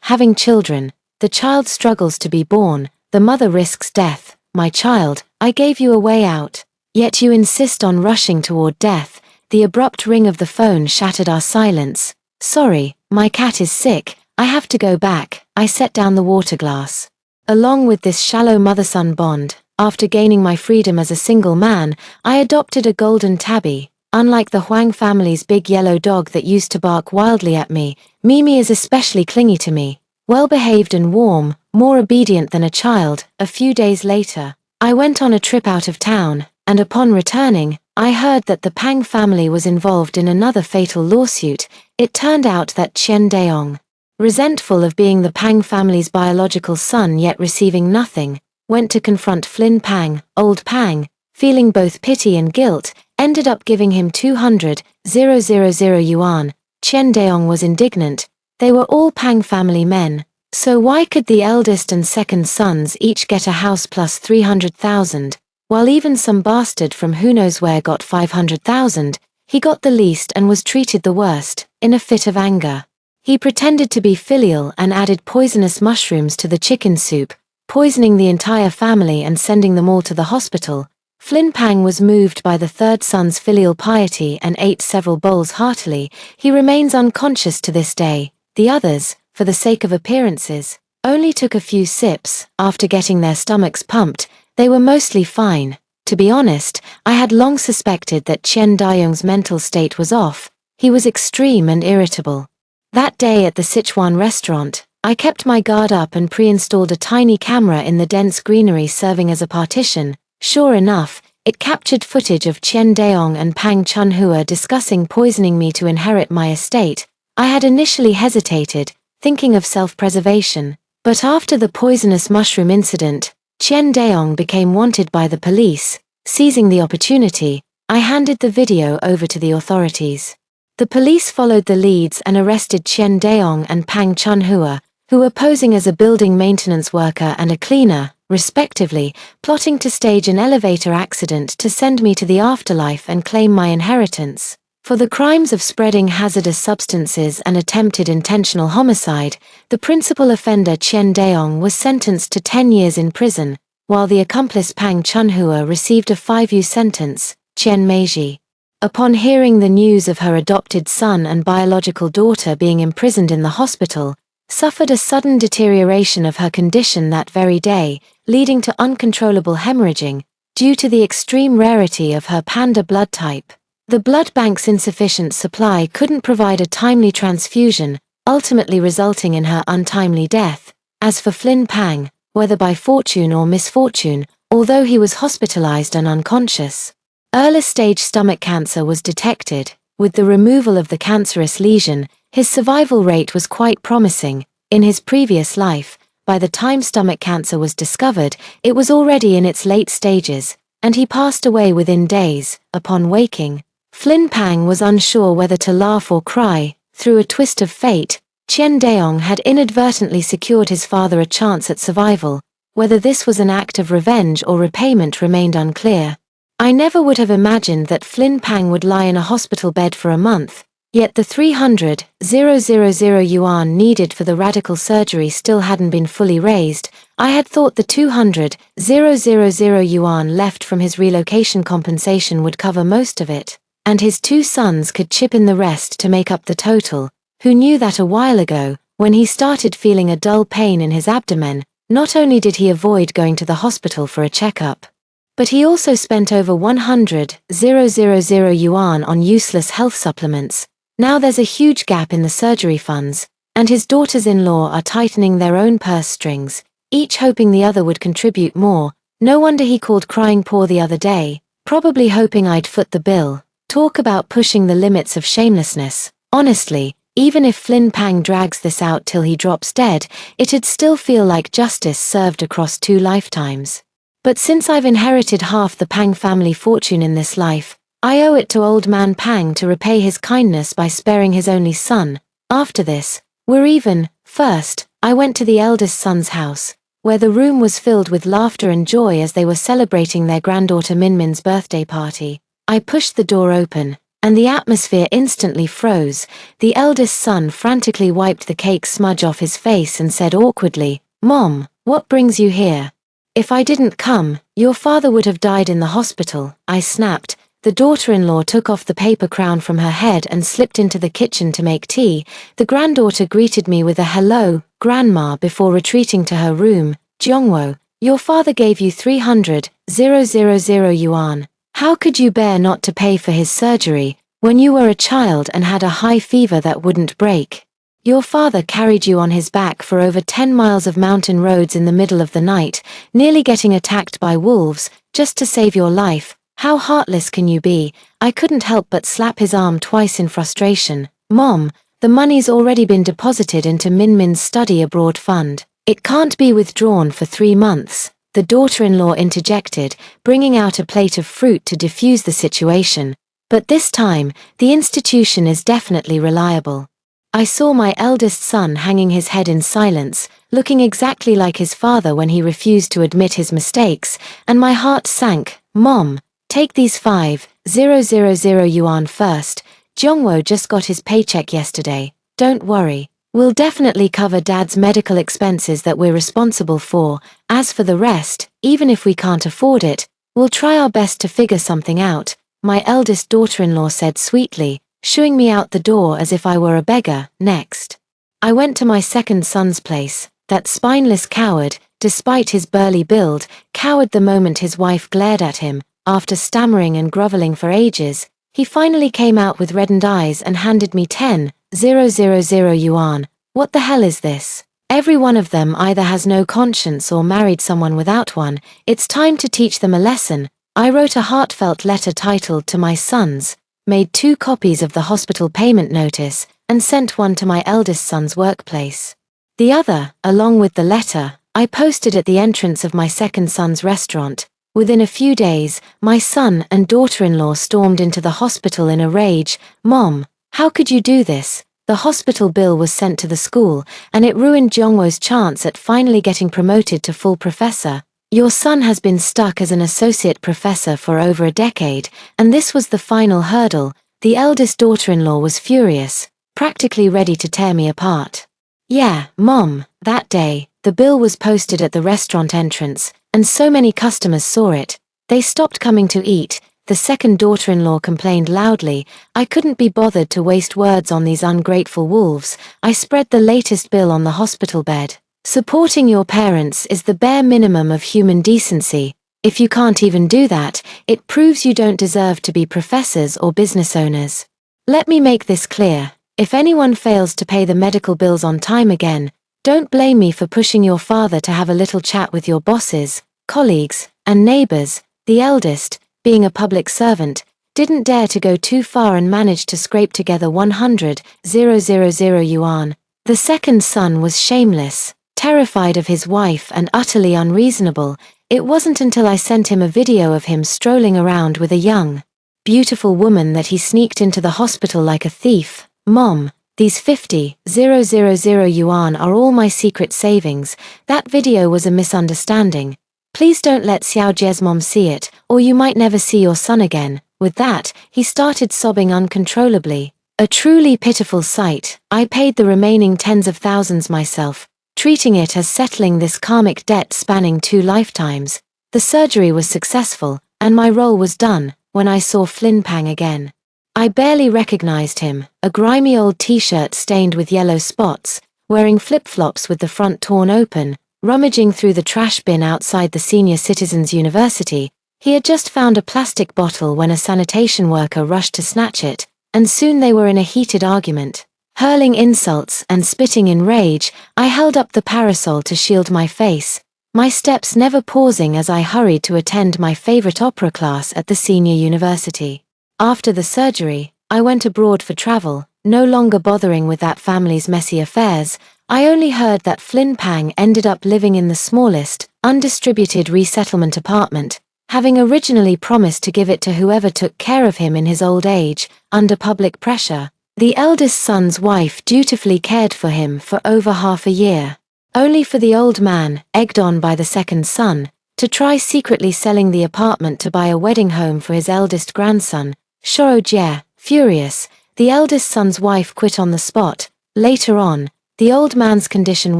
Having children. The child struggles to be born. The mother risks death. My child, I gave you a way out. Yet you insist on rushing toward death. The abrupt ring of the phone shattered our silence. Sorry, my cat is sick. I have to go back. I set down the water glass. Along with this shallow mother-son bond, after gaining my freedom as a single man, I adopted a golden tabby. Unlike the Huang family's big yellow dog that used to bark wildly at me, Mimi is especially clingy to me. Well-behaved and warm, more obedient than a child. A few days later, I went on a trip out of town, and upon returning, I heard that the Pang family was involved in another fatal lawsuit. It turned out that Chen Daong resentful of being the Pang family's biological son yet receiving nothing, went to confront Flynn Pang. Old Pang, feeling both pity and guilt, ended up giving him 200,000 yuan. Chen Daong was indignant. They were all Pang family men, so why could the eldest and second sons each get a house plus 300,000, while even some bastard from who knows where got 500,000, he got the least and was treated the worst. In a fit of anger, he pretended to be filial and added poisonous mushrooms to the chicken soup, poisoning the entire family and sending them all to the hospital. Flynn Pang was moved by the third son's filial piety and ate several bowls heartily. He remains unconscious to this day. The others, for the sake of appearances, only took a few sips. After getting their stomachs pumped, they were mostly fine. To be honest, I had long suspected that Chen Daong's mental state was off. He was extreme and irritable. That day at the Sichuan restaurant, I kept my guard up and pre-installed a tiny camera in the dense greenery serving as a partition. Sure enough, it captured footage of Chen Daong and Pang Chunhua discussing poisoning me to inherit my estate. I had initially hesitated, thinking of self-preservation, but after the poisonous mushroom incident, Chen Daong became wanted by the police. Seizing the opportunity, I handed the video over to the authorities. The police followed the leads and arrested Chen Daong and Pang Chunhua, who were posing as a building maintenance worker and a cleaner, respectively, plotting to stage an elevator accident to send me to the afterlife and claim my inheritance. For the crimes of spreading hazardous substances and attempted intentional homicide, the principal offender Chen Daong was sentenced to 10 years in prison, while the accomplice Pang Chunhua received a 5-year sentence. Chen Meiji, upon hearing the news of her adopted son and biological daughter being imprisoned in the hospital, suffered a sudden deterioration of her condition that very day, leading to uncontrollable hemorrhaging, due to the extreme rarity of her panda blood type. The blood bank's insufficient supply couldn't provide a timely transfusion, ultimately resulting in her untimely death. As for Flynn Pang, whether by fortune or misfortune, although he was hospitalized and unconscious, early-stage stomach cancer was detected. With the removal of the cancerous lesion, his survival rate was quite promising. In his previous life, by the time stomach cancer was discovered, it was already in its late stages, and he passed away within days. Upon waking, Flynn Pang was unsure whether to laugh or cry. Through a twist of fate, Chen Daong had inadvertently secured his father a chance at survival. Whether this was an act of revenge or repayment remained unclear. I never would have imagined that Flynn Pang would lie in a hospital bed for a month, yet the 300,000 yuan needed for the radical surgery still hadn't been fully raised. I had thought the 200,000 yuan left from his relocation compensation would cover most of it, and his two sons could chip in the rest to make up the total. Who knew that a while ago, when he started feeling a dull pain in his abdomen, not only did he avoid going to the hospital for a checkup, but he also spent over 100,000 yuan on useless health supplements. Now there's a huge gap in the surgery funds, and his daughters-in-law are tightening their own purse strings, each hoping the other would contribute more. No wonder he called crying poor the other day, probably hoping I'd foot the bill. Talk about pushing the limits of shamelessness. Honestly, even if Flynn Pang drags this out till he drops dead, it'd still feel like justice served across 2 lifetimes. But since I've inherited half the Pang family fortune in this life, I owe it to old man Pang to repay his kindness by sparing his only son. After this, we're even. First, I went to the eldest son's house, where the room was filled with laughter and joy as they were celebrating their granddaughter Minmin's birthday party. I pushed the door open, and the atmosphere instantly froze. The eldest son frantically wiped the cake smudge off his face and said awkwardly, "Mom, what brings you here? If I didn't come, your father would have died in the hospital," I snapped. The daughter-in-law took off the paper crown from her head and slipped into the kitchen to make tea. The granddaughter greeted me with a "Hello, Grandma," before retreating to her room. "Jiongwo, your father gave you 300,000 yuan. How could you bear not to pay for his surgery, when you were a child and had a high fever that wouldn't break? Your father carried you on his back for over 10 miles of mountain roads in the middle of the night, nearly getting attacked by wolves, just to save your life. How heartless can you be?" I couldn't help but slap his arm twice in frustration. "Mom, The money's already been deposited into Minmin's study abroad fund. It can't be withdrawn for 3 months, the daughter-in-law interjected, bringing out a plate of fruit to diffuse the situation. But this time, the institution is definitely reliable. I saw my eldest son hanging his head in silence, looking exactly like his father when he refused to admit his mistakes, and my heart sank. Mom, take these 5,000 yuan first. Jongwo just got his paycheck yesterday. Don't worry. We'll definitely cover Dad's medical expenses that we're responsible for. As for the rest, even if we can't afford it, we'll try our best to figure something out, my eldest daughter-in-law said sweetly, shooing me out the door as if I were a beggar. Next, I went to my second son's place. That spineless coward, despite his burly build, cowered the moment his wife glared at him. After stammering and groveling for ages, he finally came out with reddened eyes and handed me 10,000 yuan. What the hell is this? Every one of them either has no conscience or married someone without one. It's time to teach them a lesson. I wrote a heartfelt letter titled "To My Sons," made 2 copies of the hospital payment notice, and sent one to my eldest son's workplace. The other, along with the letter, I posted at the entrance of my second son's restaurant. Within a few days, my son and daughter-in-law stormed into the hospital in a rage. Mom, how could you do this? The hospital bill was sent to the school, and it ruined Jongwo's chance at finally getting promoted to full professor. Your son has been stuck as an associate professor for over a decade, and this was the final hurdle. The eldest daughter-in-law was furious, practically ready to tear me apart. Yeah, Mom, that day, the bill was posted at the restaurant entrance, and so many customers saw it. They stopped coming to eat. The second daughter-in-law complained loudly. I couldn't be bothered to waste words on these ungrateful wolves. I spread the latest bill on the hospital bed. Supporting your parents is the bare minimum of human decency. If you can't even do that, it proves you don't deserve to be professors or business owners. Let me make this clear. If anyone fails to pay the medical bills on time again, don't blame me for pushing your father to have a little chat with your bosses, colleagues, and neighbors. The eldest, being a public servant, didn't dare to go too far and managed to scrape together 100,000 yuan. The second son was shameless, terrified of his wife and utterly unreasonable. It wasn't until I sent him a video of him strolling around with a young, beautiful woman that he sneaked into the hospital like a thief. Mom, these 50,000 yuan are all my secret savings. That video was a misunderstanding. Please don't let Xiao Jie's mom see it, or you might never see your son again. With that, he started sobbing uncontrollably. A truly pitiful sight. I paid the remaining tens of thousands myself, treating it as settling this karmic debt spanning 2 lifetimes. The surgery was successful, and my role was done, when I saw Flynn Pang again. I barely recognized him, a grimy old t-shirt stained with yellow spots, wearing flip-flops with the front torn open, rummaging through the trash bin outside the Senior Citizens University. He had just found a plastic bottle when a sanitation worker rushed to snatch it, and soon they were in a heated argument. Hurling insults and spitting in rage, I held up the parasol to shield my face, my steps never pausing as I hurried to attend my favorite opera class at the Senior University. After the surgery, I went abroad for travel, no longer bothering with that family's messy affairs. I only heard that Flynn Pang ended up living in the smallest, undistributed resettlement apartment, having originally promised to give it to whoever took care of him in his old age. Under public pressure, the eldest son's wife dutifully cared for him for over half a year, only for the old man, egged on by the second son, to try secretly selling the apartment to buy a wedding home for his eldest grandson. Shou Jie, furious, the eldest son's wife quit on the spot. Later on, the old man's condition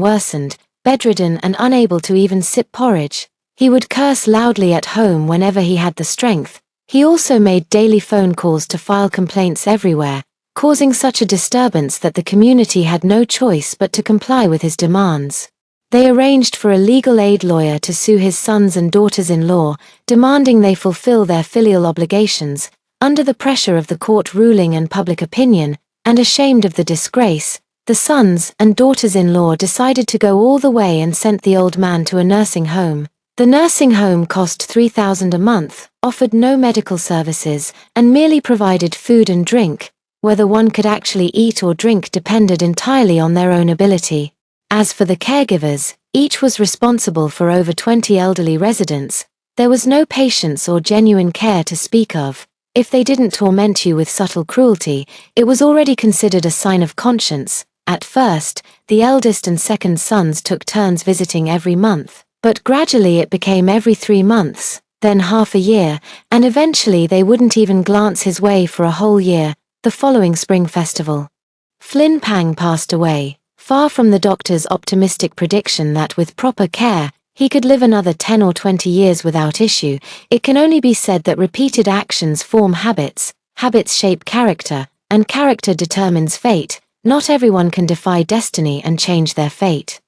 worsened, bedridden and unable to even sip porridge. He would curse loudly at home whenever he had the strength. He also made daily phone calls to file complaints everywhere, causing such a disturbance that the community had no choice but to comply with his demands. They arranged for a legal aid lawyer to sue his sons and daughters-in-law, demanding they fulfill their filial obligations. Under the pressure of the court ruling and public opinion, and ashamed of the disgrace, the sons and daughters-in-law decided to go all the way and sent the old man to a nursing home. The nursing home cost 3,000 a month, offered no medical services, and merely provided food and drink. Whether one could actually eat or drink depended entirely on their own ability. As for the caregivers, each was responsible for over 20 elderly residents. There was no patience or genuine care to speak of. If they didn't torment you with subtle cruelty, it was already considered a sign of conscience. At first, the eldest and second sons took turns visiting every month, but gradually it became every 3 months, then half a year, and eventually they wouldn't even glance his way for a whole year. The following spring festival, Flynn Pang passed away, far from the doctor's optimistic prediction that with proper care, he could live another 10 or 20 years without issue. It can only be said that repeated actions form habits, habits shape character, and character determines fate. Not everyone can defy destiny and change their fate.